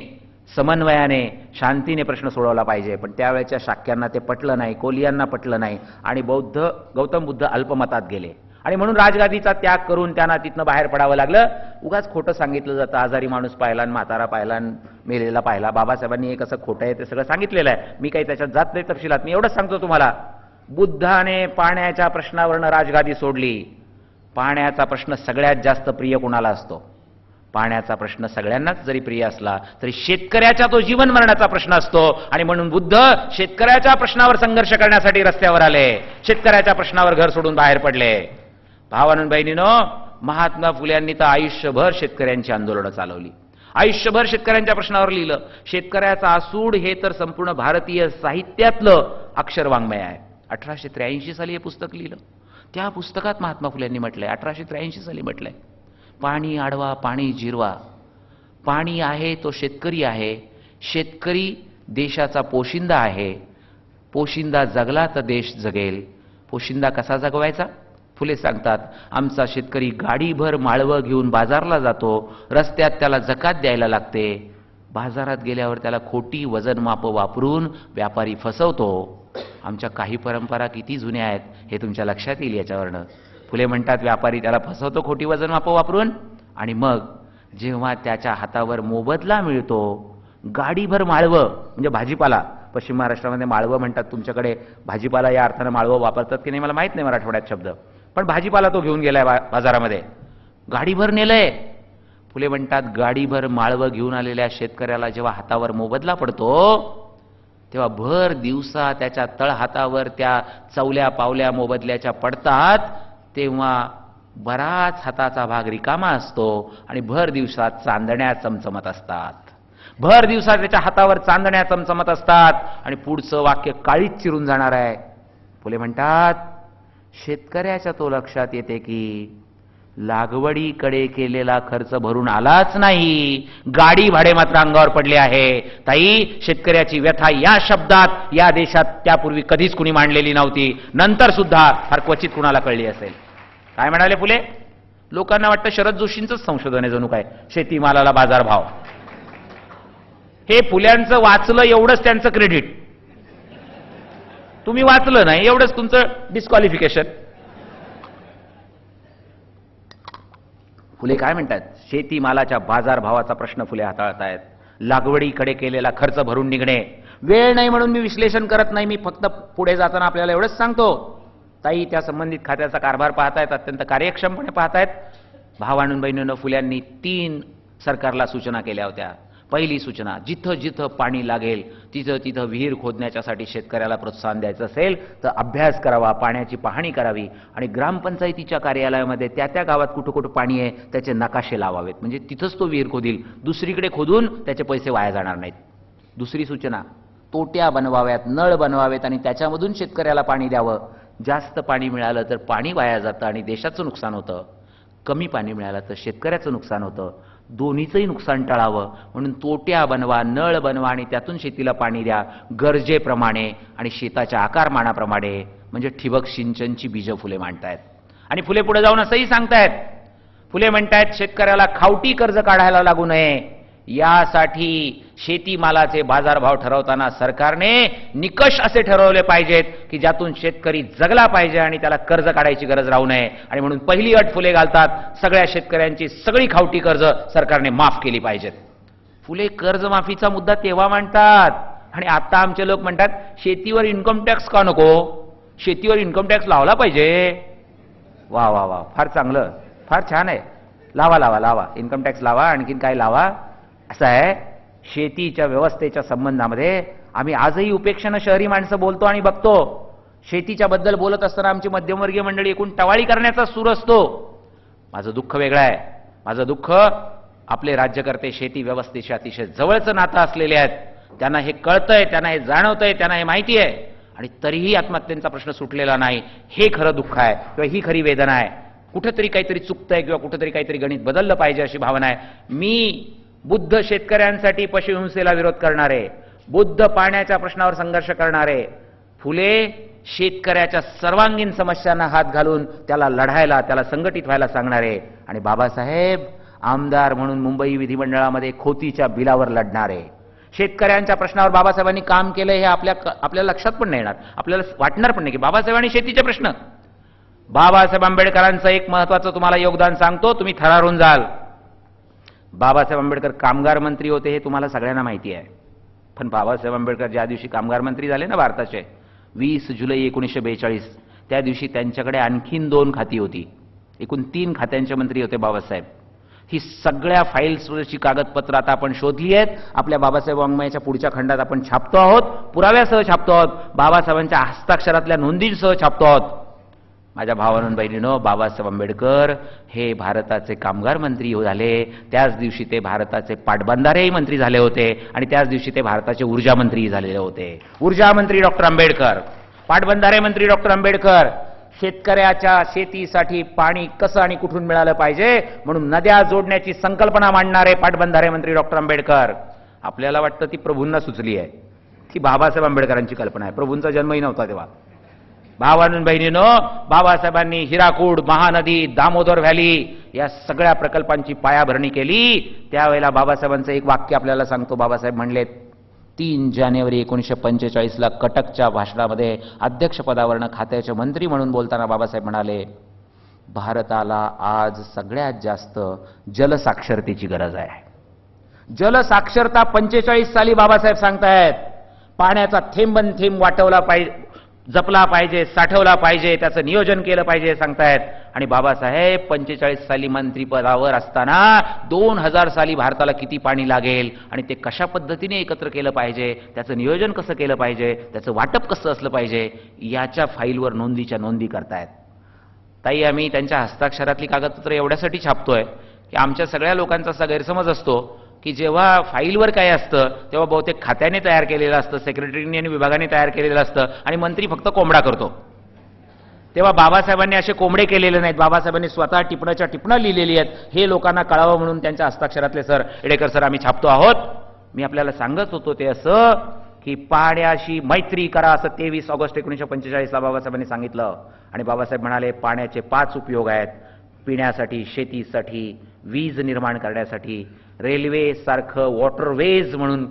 समन्वयाने, शांतीने प्रश्न सोडवला पाहिजे. पण त्यावेळेच्या शाक्यांना ते पटलं नाही, कोलियांना पटलं नाही, आणि गौतम बुद्ध अल्पमतात गेले. आणि म्हणून राजगादीचा त्याग करून त्यांना तिथनं बाहेर पडावं लागलं. उगाच खोटं सांगितलं जातं, आजारी माणूस पाहिला आणि म्हातारा पाहिला आणि मेलेला पाहिला. बाबासाहेबांनी एक असं खोटं आहे ते सगळं सांगितलेलं आहे. मी काही त्याच्यात जात नाही तपशिलात. मी एवढंच सांगतो तुम्हाला, बुद्धाने पाण्याच्या प्रश्नावरनं राजगादी सोडली. पाण्याचा प्रश्न सगळ्यात जास्त प्रिय कुणाला असतो? पाण्याचा प्रश्न सगळ्यांनाच जरी प्रिय असला तरी शेतकऱ्याचा तो जीवन मरणाचा प्रश्न असतो आणि म्हणून बुद्ध शेतकऱ्याच्या प्रश्नावर संघर्ष करण्यासाठी रस्त्यावर आले, शेतकऱ्याच्या प्रश्नावर घर सोडून बाहेर पडले. भावांनो बहिणीनो, महात्मा फुल्यांनी तर आयुष्यभर शेतकऱ्यांची आंदोलनं चालवली, आयुष्यभर शेतकऱ्यांच्या प्रश्नावर लिहिलं. शेतकऱ्याचा आसूड हे तर संपूर्ण भारतीय साहित्यातलं अक्षरवाङ्मय आहे. 1883 साली हे पुस्तक लिहिलं. त्या पुस्तकात महात्मा फुल्यांनी म्हटलंय, 1883 साली म्हटलंय, पाणी अडवा पाणी जिरवा. पाणी आहे तो शेतकरी आहे, शेतकरी देशाचा पोशिंदा आहे. पोशिंदा जगला तर देश जगेल. पोशिंदा कसा जगवायचा? फुले सांगतात, आमचा शेतकरी गाडीभर माळवं घेऊन बाजारला जातो, रस्त्यात त्याला जकात द्यायला लागते. बाजारात गेल्यावर त्याला खोटी वजनमाप वापरून व्यापारी फसवतो. आमच्या काही परंपरा किती जुन्या आहेत हे तुमच्या लक्षात येईल याच्यावरनं. फुले म्हणतात, व्यापारी त्याला फसवतो खोटी वजनमाप वापरून, आणि मग जेव्हा त्याच्या हातावर मोबदला मिळतो, गाडीभर माळवं म्हणजे भाजीपाला, पश्चिम महाराष्ट्रामध्ये माळवं म्हणतात, तुमच्याकडे भाजीपाला या अर्थानं माळवं वापरतात की नाही मला माहित नाही मराठवाड्यात शब्द, पण भाजीपाला तो घेऊन गेलाय बाजारामध्ये, गाडीभर नेलंय. फुले म्हणतात, गाडीभर माळवं घेऊन आलेल्या शेतकऱ्याला जेव्हा हातावर मोबदला पडतो तेव्हा भर दिवसा त्याच्या तळहातावर त्या चवल्या पावल्या मोबदल्याच्या पडतात, तेव्हा बराच हाताचा भाग रिकामा असतो आणि भर दिवसात चांदण्या चमचमत असतात. भर दिवसात त्याच्या हातावर चांदण्या चमचमत असतात आणि पुढचं वाक्य काळीच चिरून जाणार आहे. फुले म्हणतात, शेतकऱ्याच्या तो लक्षात येते की लागवडीकडे केलेला खर्च भरून आलाच नाही, गाडी भाडे मात्र अंगावर पडले आहे. ताई, शेतकऱ्याची व्यथा या शब्दात या देशात त्यापूर्वी कधीच कुणी मांडलेली नव्हती, नंतर सुद्धा फार क्वचित कुणाला कळली असेल. काय म्हणाले फुले? लोकांना वाटतं शरद जोशींचंच संशोधन आहे जणू काय, शेतीमालाला बाजारभाव. हे फुल्यांचं वाचलं एवढंच त्यांचं क्रेडिट, तुम्ही वाचलं नाही एवढंच तुमचं डिस्क्वालिफिकेशन. फुले काय म्हणतात? शेतीमालाच्या बाजारभावाचा प्रश्न फुले हाताळतायत. लागवडीकडे केलेला खर्च भरून निघणे. वेळ नाही म्हणून मी विश्लेषण करत नाही, मी फक्त पुढे जाताना आपल्याला एवढंच सांगतो. ताई, त्या संबंधित खात्याचा कारभार पाहतायत, अत्यंत कार्यक्षमपणे पाहतायत. भावांनो बहिणींनो, फुल्यांनी 3 सरकारला सूचना केल्या होत्या. पहिली सूचना, जिथं जिथं पाणी लागेल तिथं तिथं विहीर खोदण्याच्यासाठी शेतकऱ्याला प्रोत्साहन द्यायचं असेल तर अभ्यास करावा, पाण्याची पाहणी करावी आणि ग्रामपंचायतीच्या कार्यालयामध्ये त्या त्या गावात कुठं कुठं पाणी आहे त्याचे नकाशे लावावेत, म्हणजे तिथंच तो विहीर खोदील, दुसरीकडे खोदून त्याचे पैसे वाया जाणार नाहीत. दुसरी सूचना, तोट्या बनवाव्यात, नळ बनवावेत आणि त्याच्यामधून शेतकऱ्याला पाणी द्यावं. जास्त पाणी मिळालं तर पाणी वाया जातं आणि देशाचं नुकसान होतं, कमी पाणी मिळालं तर शेतकऱ्याचं नुकसान होतं. दोन्हीचंही नुकसान टाळावं म्हणून तोट्या बनवा, नळ बनवा आणि त्यातून शेतीला पाणी द्या गरजेप्रमाणे आणि शेताच्या आकारमानाप्रमाणे, म्हणजे ठिबक सिंचनची बीजं फुले मांडतायत. आणि फुले पुढे जाऊन असंही सांगतायत, फुले म्हणतायत शेतकऱ्याला खावटी कर्ज काढायला लागू नये, यासाठी शेतीमालाचे बाजारभाव ठरवताना सरकारने निकष असे ठरवले पाहिजेत की ज्यातून शेतकरी जगला पाहिजे आणि त्याला कर्ज काढायची गरज राहू नये. आणि म्हणून पहिली अट फुले घालतात, सगळ्या शेतकऱ्यांची सगळी खावटी कर्ज सरकारने माफ केली पाहिजेत. फुले कर्जमाफीचा मुद्दा तेव्हा मांडतात आणि आता आमचे लोक म्हणतात शेतीवर इन्कम टॅक्स का नको, शेतीवर इन्कम टॅक्स लावला पाहिजे. वा वा वा, फार चांगलं, फार छान आहे. लावा लावा लावा, इन्कम टॅक्स लावा, आणखीन काय लावा. असं आहे, शेतीच्या व्यवस्थेच्या संबंधामध्ये आम्ही आजही उपेक्षेनं शहरी माणसं बोलतो आणि बघतो. शेतीच्या बद्दल बोलत असताना आमची मध्यमवर्गीय मंडळी एकूण टवाळी करण्याचा सूर असतो. माझं दुःख वेगळं आहे. माझं दुःख, आपले राज्यकर्ते शेती व्यवस्थेशी अतिशय जवळचं नातं असलेले आहेत. त्यांना हे कळतंय, त्यांना हे जाणवतंय, त्यांना हे माहिती आहे आणि तरीही आत्महत्येचा प्रश्न सुटलेला नाही. हे खरं दुःख आहे किंवा ही खरी वेदना आहे. कुठेतरी काहीतरी चुकतंय किंवा कुठेतरी काहीतरी गणित बदललं पाहिजे अशी भावना आहे. मी बुद्ध शेतकऱ्यांसाठी पशुहिंसेला विरोध करणारे, बुद्ध पाण्याच्या प्रश्नावर संघर्ष करणारे, फुले शेतकऱ्याच्या सर्वांगीण समस्यांना हात घालून त्याला लढायला, त्याला संघटित व्हायला सांगणारे, आणि बाबासाहेब आमदार म्हणून मुंबई विधिमंडळामध्ये खोतीच्या बिलावर लढणारे. शेतकऱ्यांच्या प्रश्नावर बाबासाहेबांनी काम केलं हे आपल्याला लक्षात पण नाही येणार, आपल्याला वाटणार पण नाही की बाबासाहेबांनी शेतीचे प्रश्न. बाबासाहेब आंबेडकरांचं एक महत्वाचं तुम्हाला योगदान सांगतो, तुम्ही थरारून जाल. बाबासाहेब आंबेडकर कामगार मंत्री होते हे तुम्हाला सगळ्यांना माहिती आहे. पण बाबासाहेब आंबेडकर ज्या दिवशी कामगार मंत्री झाले ना भारताचे, 20 जुलै 1942, त्या दिवशी त्यांच्याकडे आणखीन 2 खाती होती. एकूण 3 खात्यांचे मंत्री होते बाबासाहेब. ही सगळ्या फाईल्सवरची कागदपत्र आता आपण शोधली आहेत. आपल्या बाबासाहेब वाङ्मयाच्या पुढच्या खंडात आपण छापतो आहोत, पुराव्यासह छापतो आहोत, बाबासाहेबांच्या हस्ताक्षरातल्या नोंदींसह छापतो आहोत. माझ्या भावांनो बहिणींनो, बाबासाहेब आंबेडकर हे भारताचे कामगार मंत्री झाले, त्याच दिवशी ते भारताचे पाटबंधारेही मंत्री झाले होते आणि त्याच दिवशी ते भारताचे ऊर्जा मंत्री झालेले होते. ऊर्जा मंत्री डॉक्टर आंबेडकर, पाटबंधारे मंत्री डॉक्टर आंबेडकर. शेतकऱ्याच्या शेतीसाठी पाणी कसं आणि कुठून मिळालं पाहिजे म्हणून नद्या जोडण्याची संकल्पना मांडणारे पाटबंधारे मंत्री डॉक्टर आंबेडकर. आपल्याला वाटतं ती प्रभूंना सुचली आहे, ती बाबासाहेब आंबेडकरांची कल्पना आहे. प्रभूंचा जन्मही नव्हता तेव्हा. भावांनो बहिणींनो, बाबासाहेबांनी हिराकूड, महानदी, दामोदर व्हॅली या सगळ्या प्रकल्पांची पायाभरणी केली. त्यावेळेला बाबासाहेबांचं एक वाक्य आपल्याला सांगतो. बाबासाहेब म्हणले 3 जानेवारी 1945ला कटकच्या भाषणामध्ये अध्यक्षपदावरनं खात्याचे मंत्री म्हणून बोलताना बाबासाहेब म्हणाले, भारताला आज सगळ्यात जास्त जलसाक्षरतेची गरज आहे. जलसाक्षरता 45 साली बाबासाहेब सांगतायत. पाण्याचा थेंबन थेंब वाटवला पाहिजे, जपला पाहिजे, साठवला पाहिजे, त्याचं नियोजन केलं पाहिजे सांगतायत. आणि बाबासाहेब 45 साली मंत्रीपदावर असताना 2000 साली भारताला किती पाणी लागेल आणि ते कशा पद्धतीने एकत्र केलं पाहिजे, त्याचं नियोजन कसं केलं पाहिजे, त्याचं वाटप कसं असलं पाहिजे, याच्या फाईलवर नोंदीच्या नोंदी करतायत. ताई, आम्ही त्यांच्या हस्ताक्षरातली कागदपत्र एवढ्यासाठी छापतोय की आमच्या सगळ्या लोकांचा असा गैरसमज असतो की जेव्हा फाईलवर काय असतं तेव्हा बहुतेक खात्याने तयार केलेलं असतं, सेक्रेटरीने आणि विभागाने तयार केलेलं असतं आणि मंत्री फक्त कोंबडा करतो. तेव्हा बाबासाहेबांनी असे कोंबडे केलेले नाहीत. बाबासाहेबांनी स्वतः टिपणाच्या टिपणं लिहिलेली आहेत. हे लोकांना कळावं म्हणून त्यांच्या हस्ताक्षरातले सर एडेकर सर आम्ही छापतो आहोत. मी आपल्याला सांगत होतो ते असं की पाण्याशी मैत्री करा, असं 23 ऑगस्ट 1945ला बाबासाहेबांनी सांगितलं. आणि बाबासाहेब म्हणाले पाण्याचे 5 उपयोग आहेत: पिण्यासाठी, शेतीसाठी, वीज निर्माण करण्यासाठी, रेल्वे सारखं वॉटरवेज म्हणून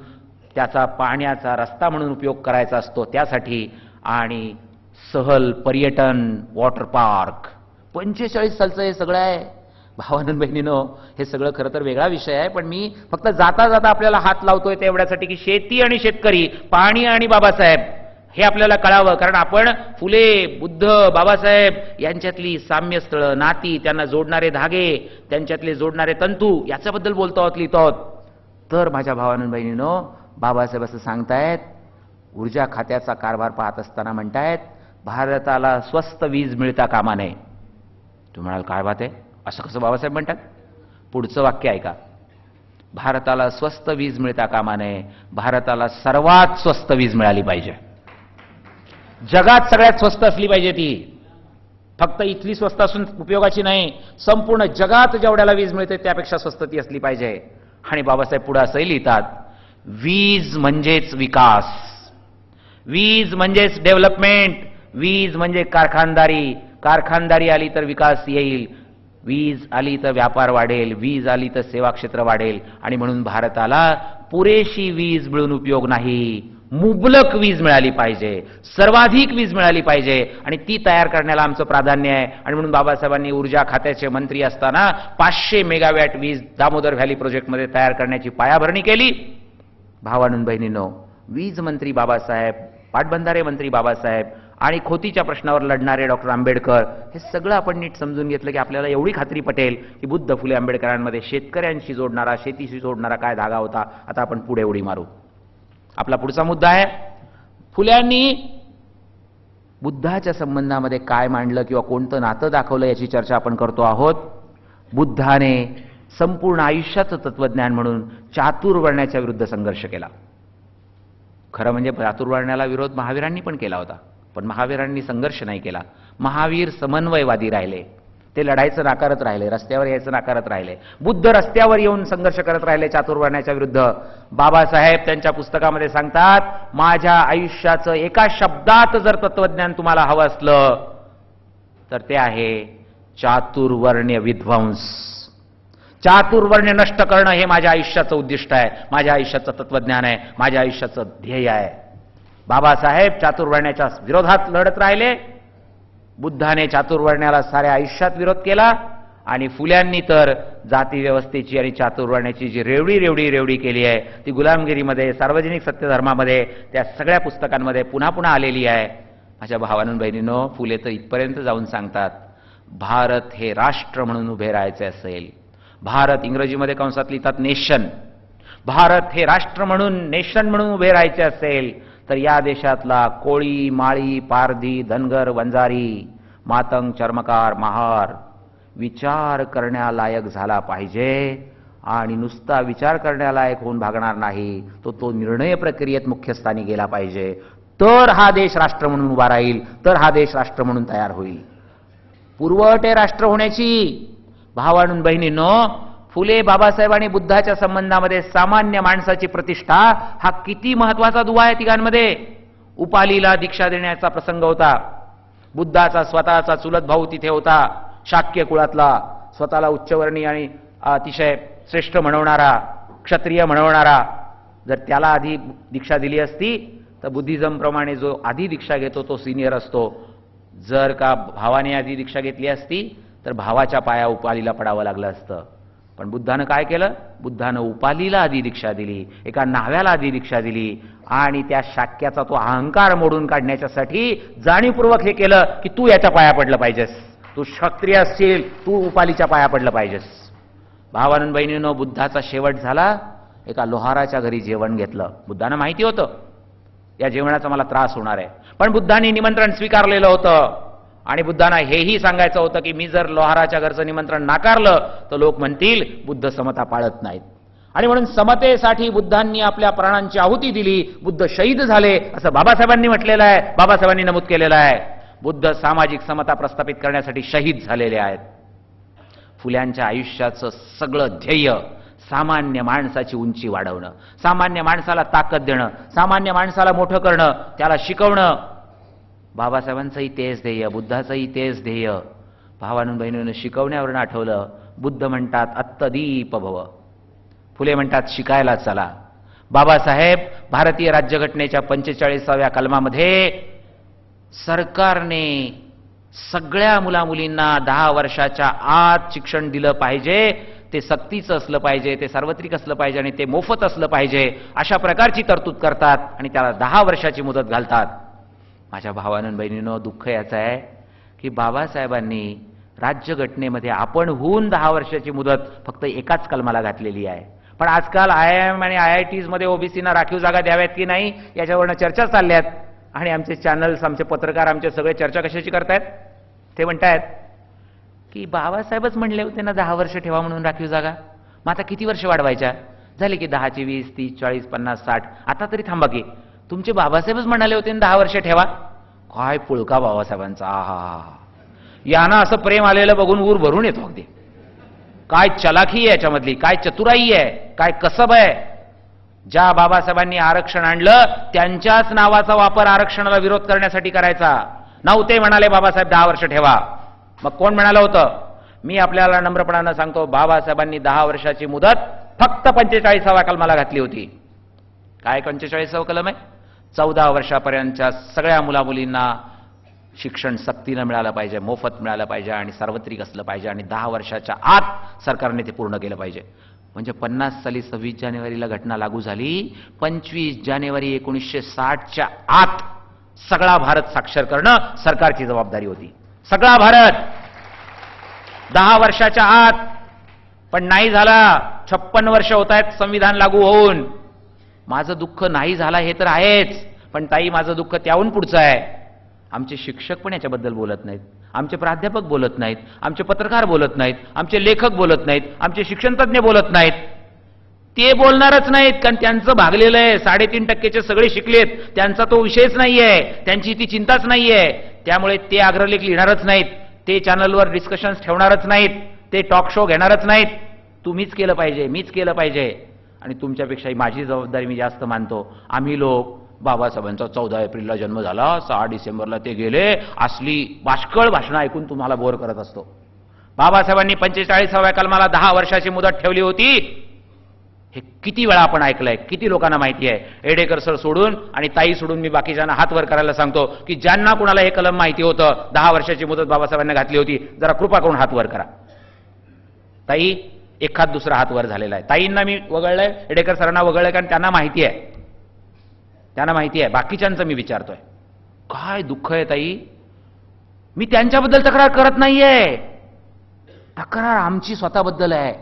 त्याचा पाण्याचा रस्ता म्हणून उपयोग करायचा असतो त्यासाठी, आणि सहल, पर्यटन, वॉटर पार्क. 45 सालचं हे सगळं आहे. भावांनो बहिणींनो, हे सगळं खरं तर वेगळा विषय आहे, पण मी फक्त जाता जाता आपल्याला हात लावतोय ते एवढ्यासाठी की शेती आणि शेतकरी, पाणी आणि बाबासाहेब हे आपल्याला कळावं. कारण आपण फुले, बुद्ध, बाबासाहेब यांच्यातली साम्यस्थळं, नाती, त्यांना जोडणारे धागे, त्यांच्यातले जोडणारे तंतू याच्याबद्दल बोलतो आहोत, लिहितो आहोत. तर माझ्या भावांनो बहिणींनो, बाबासाहेब असं सांगतायत, ऊर्जा खात्याचा कारभार पाहत असताना म्हणतायत, भारताला स्वस्त वीज मिळता कामा नये. तुम्ही म्हणाल काय बात आहे, असं कसं बाबासाहेब म्हणतात? पुढचं वाक्य ऐका. भारताला स्वस्त वीज मिळता कामा नये, भारताला सर्वात स्वस्त वीज मिळाली पाहिजे. जगात सगळ्यात स्वस्त असली पाहिजे ती. फक्त इथली स्वस्त असून उपयोगाची नाही, संपूर्ण जगात जेवढ्याला वीज मिळते त्यापेक्षा स्वस्त ती असली पाहिजे. आणि बाबासाहेब पुढे असंही लिहितात, वीज म्हणजेच विकास, वीज म्हणजेच डेव्हलपमेंट, वीज म्हणजे कारखानदारी, कारखानदारी आली तर विकास येईल, वीज आली तर व्यापार वाढेल, वीज आली तर सेवा क्षेत्र वाढेल. आणि म्हणून भारताला पुरेशी वीज मिळून उपयोग नाही, मुबलक वीज मिळाली पाहिजे, सर्वाधिक वीज मिळाली पाहिजे, आणि ती तयार करण्याला आमचं प्राधान्य आहे. आणि म्हणून बाबासाहेबांनी ऊर्जा खात्याचे मंत्री असताना 500 मेगावॅट वीज दामोदर व्हॅली प्रोजेक्टमध्ये तयार करण्याची पायाभरणी केली. भावांनो बहिणींनो, वीज मंत्री बाबासाहेब, पाटबंधारे मंत्री बाबासाहेब आणि खोतीच्या प्रश्नावर लढणारे डॉक्टर आंबेडकर, हे सगळं आपण नीट समजून घेतलं की आपल्याला एवढी खात्री पटेल की बुद्ध फुले आंबेडकरांमध्ये शेतकऱ्यांशी जोडणारा, शेतीशी जोडणारा काय धागा होता. आता आपण पुढे उडी मारू. आपला पुढचा मुद्दा आहे, फुल्यांनी बुद्धाच्या संबंधामध्ये काय मांडलं किंवा कोणतं नातं दाखवलं याची चर्चा आपण करतो आहोत. बुद्धाने संपूर्ण आयुष्याचं तत्वज्ञान म्हणून चातुर्वर्ण्याच्या विरुद्ध संघर्ष केला. खरं म्हणजे चातुर्वर्ण्याला विरोध महावीरांनी पण केला होता, पण महावीरांनी संघर्ष नाही केला. महावीर समन्वयवादी राहिले, ते लढायचं नाकारत राहिले, रस्त्यावर यायचं नाकारत राहिले. बुद्ध रस्त्यावर येऊन संघर्ष करत राहिले चातुर्वर्ण्याच्या विरुद्ध. बाबासाहेब त्यांच्या पुस्तकामध्ये सांगतात, माझ्या आयुष्याचं एका शब्दात जर तत्वज्ञान तुम्हाला हवं असलं तर ते आहे चातुर्वर्ण्य विध्वंस. चातुर्वर्ण्य नष्ट करणं हे माझ्या आयुष्याचं उद्दिष्ट आहे, माझ्या आयुष्याचं तत्वज्ञान आहे, माझ्या आयुष्याचं ध्येय आहे. बाबासाहेब चातुर्वर्ण्याच्या विरोधात लढत राहिले. बुद्धाने चातुर्वर्ण्याला साऱ्या आयुष्यात विरोध केला आणि फुल्यांनी तर जाती व्यवस्थेची आणि चातुर्वर्ण्याची जी रेवडी केली आहे ती गुलामगिरीमध्ये, सार्वजनिक सत्यधर्मामध्ये, त्या सगळ्या पुस्तकांमध्ये पुन्हा पुन्हा आलेली आहे. माझ्या भावांनो बहिणींनो, फुले तर इथपर्यंत जाऊन सांगतात, भारत हे राष्ट्र म्हणून उभे राहायचे असेल, भारत इंग्रजीमध्ये कंसात लिहितात नेशन. भारत हे राष्ट्र म्हणून, नेशन म्हणून उभे राहायचे असेल तर या देशातला कोळी, माळी, पारधी, धनगर, वंजारी, मातंग, चर्मकार, महार विचार करण्यालायक झाला पाहिजे. आणि नुसता विचार करण्यालायक होऊन भागणार नाही, तो निर्णय प्रक्रियेत मुख्यस्थानी गेला पाहिजे. तर हा देश राष्ट्र म्हणून उभा राहील, तर हा देश राष्ट्र म्हणून तयार होईल. पूर्वअट आहे राष्ट्र होण्याची. भावांनो बहिणींनो, फुले, बाबासाहेब आणि बुद्धाच्या संबंधामध्ये सामान्य माणसाची प्रतिष्ठा हा किती महत्वाचा दुवा आहे तिघांमध्ये. उपालीला दीक्षा देण्याचा प्रसंग होता. बुद्धाचा स्वतःचा चुलत भाऊ तिथे होता, शाक्य कुळातला, स्वतःला उच्चवर्णीय आणि अतिशय श्रेष्ठ म्हणवणारा, क्षत्रिय म्हणवणारा. जर त्याला आधी दीक्षा दिली असती तर बुद्धिझम प्रमाणे जो आधी दीक्षा घेतो तो सिनियर असतो. जर का भावाने आधी दीक्षा घेतली असती तर भावाच्या पाया उपालीला पडावं लागलं असतं. पण बुद्धानं काय केलं? बुद्धानं उपालीला आधी दीक्षा दिली, एका न्हाव्याला आधी दीक्षा दिली आणि त्या शाक्याचा तो अहंकार मोडून काढण्याच्यासाठी जाणीवपूर्वक हे केलं की तू याच्या पाया पडलं पाहिजेस, तू क्षत्रिय असशील, तू उपालीच्या पाया पडलं पाहिजेस. भावानं बहिणींनो, बुद्धाचा शेवट झाला, एका लोहाराच्या घरी जेवण घेतलं. बुद्धांना माहिती होतं या जेवणाचा मला त्रास होणार आहे, पण बुद्धांनी निमंत्रण स्वीकारलेलं होतं. आणि बुद्धांना हेही सांगायचं होतं की मी जर लोहाराच्या घरचं निमंत्रण नाकारलं तर लोक म्हणतील बुद्ध समता पाळत नाहीत. आणि म्हणून समतेसाठी बुद्धांनी आपल्या प्राणांची आहुती दिली. बुद्ध शहीद झाले असं बाबासाहेबांनी म्हटलेलं आहे, बाबासाहेबांनी नमूद केलेलं आहे. बुद्ध सामाजिक समता प्रस्थापित करण्यासाठी शहीद झालेले आहेत. फुल्यांच्या आयुष्याचं सगळं ध्येय सामान्य माणसाची उंची वाढवणं, सामान्य माणसाला ताकद देणं, सामान्य माणसाला मोठं करणं, त्याला शिकवणं. बाबासाहेबांचंही तेच ध्येय, बुद्धाचंही तेच ध्येय. भावानं बहिणीनं शिकवण्यावरून आठवलं, बुद्ध म्हणतात अत्तदीप भव, फुले म्हणतात शिकायला चला. बाबासाहेब भारतीय राज्यघटनेच्या 45व्या कलमामध्ये सरकारने सगळ्या मुलामुलींना 10 वर्षाच्या आत शिक्षण दिलं पाहिजे, ते सक्तीचं असलं पाहिजे, ते सार्वत्रिक असलं पाहिजे आणि ते मोफत असलं पाहिजे, अशा प्रकारची तरतूद करतात आणि त्याला 10 वर्षाची मुदत घालतात. माझ्या भावानं बहिणीनं, दुःख याचं आहे की बाबासाहेबांनी राज्यघटनेमध्ये आपण होऊन 10 वर्षाची मुदत फक्त एकाच कलमाला घातलेली आहे. पण आजकाल IIM आणि IITs मध्ये ओबीसीना राखीव जागा द्याव्यात की नाही याच्यावरनं चर्चा चालल्यात. आणि आमचे चॅनल्स, आमचे पत्रकार, आमचे सगळे चर्चा कशाची करतायत? ते म्हणतायत की बाबासाहेबच म्हणले होते ना 10 वर्ष ठेवा म्हणून राखीव जागा, मग आता किती वर्ष वाढवायच्या? झाले की 10 ची 20, 30, 40, 50, 60. आता तरी थांबा की, तुमचे बाबासाहेबच म्हणाले होते ना 10 वर्ष ठेवा. काय पुळका बाबासाहेबांचा! आहा, यांना असं प्रेम आलेलं बघून ऊर भरून येतो अगदी. काय चलाखी आहे याच्यामधली, काय चतुराई आहे, काय कसब आहे. ज्या बाबासाहेबांनी आरक्षण आणलं त्यांच्याच नावाचा वापर आरक्षणाला विरोध करण्यासाठी करायचा. नव्हते म्हणाले बाबासाहेब 10 वर्ष ठेवा. मग कोण म्हणालं होतं? मी आपल्याला नम्रपणानं सांगतो, बाबासाहेबांनी 10 वर्षाची मुदत फक्त 45व्या कलमाला घातली होती. काय 45वा कलम आहे? 14 वर्षापर्यंतच्या सगळ्या मुलामुलींना शिक्षण सक्तीनं मिळालं पाहिजे, मोफत मिळालं पाहिजे आणि सार्वत्रिक असलं पाहिजे आणि 10 वर्षाच्या आत सरकारने ते पूर्ण केलं पाहिजे. म्हणजे 50 साली 26 जानेवारीला घटना लागू झाली, 25 जानेवारी 1960च्या आत सगळा भारत साक्षर करणं सरकारची जबाबदारी होती. सगळा भारत 10 वर्षाच्या आत. पण नाही झाला. 56 वर्ष होत आहेत संविधान लागू होऊन. माझं दुःख नाही झाला हे तर आहेच, पण ताई माझं दुःख त्याहून पुढचं आहे. आमचे शिक्षक पण याच्याबद्दल बोलत नाहीत, आमचे प्राध्यापक बोलत नाहीत, आमचे पत्रकार बोलत नाहीत, आमचे लेखक बोलत नाहीत, आमचे शिक्षणतज्ञ बोलत नाहीत. ते बोलणारच नाहीत, कारण त्यांचं भागलेलं आहे. 3.5% सगळे शिकलेत, त्यांचा तो विषयच नाहीये, त्यांची ती चिंताच नाहीये. त्यामुळे ते अग्रलेख लिहिणारच नाहीत, ते चॅनलवर डिस्कशन्स ठेवणारच नाहीत, ते टॉक शो घेणारच नाहीत. तुम्हीच केलं पाहिजे, मीच केलं पाहिजे. आणि तुमच्यापेक्षाही माझी जबाबदारी मी जास्त मानतो. आम्ही लोक, बाबासाहेबांचा 14 एप्रिलला जन्म झाला, 6 डिसेंबरला ते गेले, असली बाष्कळ भाषणं ऐकून तुम्हाला बोर करत असतो. बाबासाहेबांनी 45व्या कलमाला 10 वर्षाची मुदत ठेवली होती. हे किती वेळा आपण ऐकलंय, किती लोकांना माहिती आहे. एडेकर सर सोडून आणि ताई सोडून मी बाकीच्यांना हात वर करायला सांगतो की ज्यांना कुणाला हे कलम माहिती होतं, 10 वर्षाची मुदत बाबासाहेबांनी घातली होती, जरा कृपा करून हात वर करा. ताई, एखाद दुसरा हात वर झालेला आहे. ताईंना मी वगळलंय, एडेकर सरांना वगळलंय, कारण त्यांना माहिती आहे, त्यांना माहिती आहे. बाकीच्यांचं मी विचारतोय. काय दुःख आहे ताई. मी त्यांच्याबद्दल तक्रार करत नाहीये, तक्रार आमची स्वतःबद्दल आहे.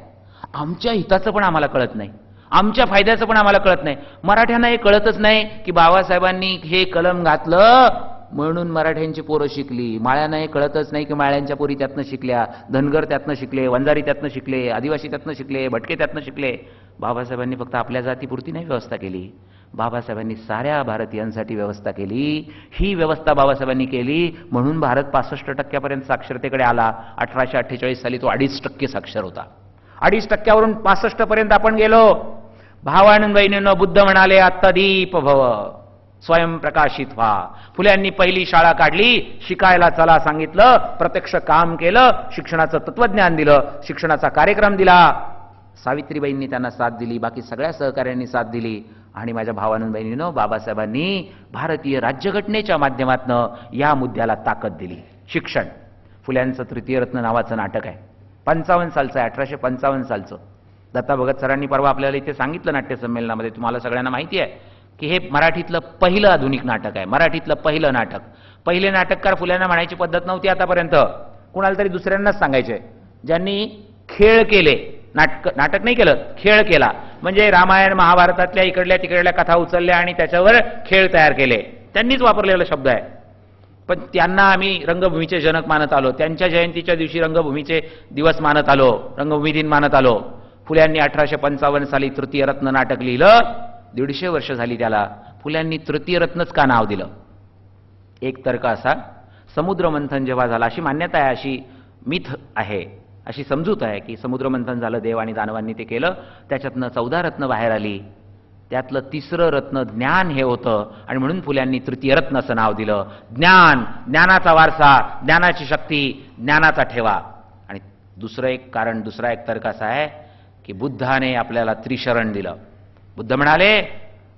आमच्या हिताचं पण आम्हाला कळत नाही, आमच्या फायद्याचं पण आम्हाला कळत नाही. मराठ्यांना हे कळतच नाही की बाबासाहेबांनी हे कलम घातलं म्हणून मराठ्यांची पोरं शिकली. माळ्यांना हे कळतच नाही की माळ्यांच्या पोरी त्यातनं शिकल्या, धनगर त्यातनं शिकले, वंजारी त्यातनं शिकले, आदिवासी त्यातनं शिकले, भटके त्यातनं शिकले. बाबासाहेबांनी फक्त आपल्या जातीपुरती नाही व्यवस्था केली, बाबासाहेबांनी साऱ्या भारतीयांसाठी व्यवस्था केली. ही व्यवस्था बाबासाहेबांनी केली म्हणून भारत 65% साक्षरतेकडे आला. 1848 साली तो 2.5% साक्षर होता. 2.5%वरून 65% आपण गेलो. भावानं बहिणींनो, बुद्ध म्हणाले आत्ता दीप भव, स्वयंप्रकाशित व्हा. फुल्यांनी पहिली शाळा काढली, शिकायला चला सांगितलं, प्रत्यक्ष काम केलं, शिक्षणाचं तत्वज्ञान दिलं, शिक्षणाचा कार्यक्रम दिला. सावित्रीबाईंनी त्यांना साथ दिली, बाकी सगळ्या सहकाऱ्यांनी साथ दिली. आणि माझ्या भावानं बहिणींनो, बाबासाहेबांनी भारतीय राज्यघटनेच्या माध्यमातून या मुद्द्याला ताकद दिली. शिक्षण. फुल्यांचं तृतीय रत्न नावाचं नाटक आहे, 55 सालचं आहे, 1855 सालचं. दत्ता भगत सरांनी परवा आपल्याला इथे सांगितलं नाट्यसंमेलनामध्ये, तुम्हाला सगळ्यांना माहिती आहे की हे मराठीतलं पहिलं आधुनिक नाटक आहे, मराठीतलं पहिलं नाटक. पहिले नाटककार फुल्यांना म्हणायची पद्धत नव्हती आतापर्यंत, कुणाला तरी दुसऱ्यांनाच सांगायचे. ज्यांनी खेळ केले, नाटक नाही केलं, खेळ केला, म्हणजे रामायण महाभारतातल्या इकडल्या तिकडल्या कथा उचलल्या आणि त्याच्यावर खेळ तयार केले, त्यांनीच वापरलेला शब्द आहे. पण त्यांना आम्ही रंगभूमीचे जनक मानत आलो, त्यांच्या जयंतीच्या दिवशी रंगभूमीचे दिवस मानत आलो, रंगभूमी दिन मानत आलो. फुल्यांनी 1855 साली तृतीय रत्न नाटक लिहिलं, 150 वर्ष झाली त्याला. फुल्यांनी तृतीय रत्नच का नाव दिलं? एक तर्क असा, समुद्रमंथन जेव्हा झालं, अशी मान्यता आहे, अशी मिथ आहे, अशी समजूत आहे की समुद्रमंथन झालं, देव आणि दानवांनी ते केलं, त्याच्यातनं 14 रत्न बाहेर आली. त्यातलं तिसरं रत्न ज्ञान हे होतं आणि म्हणून फुल्यांनी तृतीय रत्न असं नाव दिलं. ज्ञान, ज्ञानाचा वारसा, ज्ञानाची शक्ती, ज्ञानाचा ठेवा. आणि दुसरं एक कारण, दुसरा एक तर्क असा आहे की बुद्धाने आपल्याला त्रिशरण दिलं. बुद्ध म्हणाले,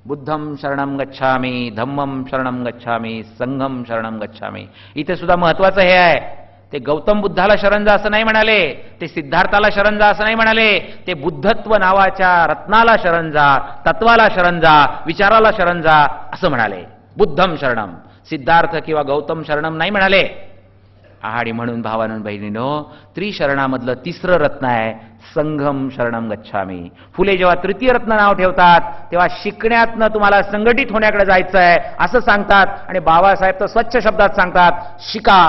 बुद्धम शरणम गच्छामी, धम्मम शरणम गच्छामी, संघम शरणम गच्छामी. इथे सुद्धा महत्वाचं हे आहे, ते गौतम बुद्धाला शरण जा असं नाही म्हणाले, ते सिद्धार्थाला शरण जा असं नाही म्हणाले, ते बुद्धत्व नावाच्या रत्नाला शरण जा, तत्वाला शरण जा, विचाराला शरण जा असं म्हणाले. बुद्धम शरणम, सिद्धार्थ किंवा गौतम शरणम नाही म्हणाले. आणि म्हणून भावानं बहिणीनो, त्रिशरणामधलं तिसरं रत्न आहे संघम शरणम गच्छामी. फुले जेव्हा तृतीय रत्न नाव ठेवतात तेव्हा शिकण्यातनं तुम्हाला संघटित होण्याकडे जायचं आहे असं सांगतात. आणि बाबासाहेब तर स्वच्छ शब्दात सांगतात, शिका,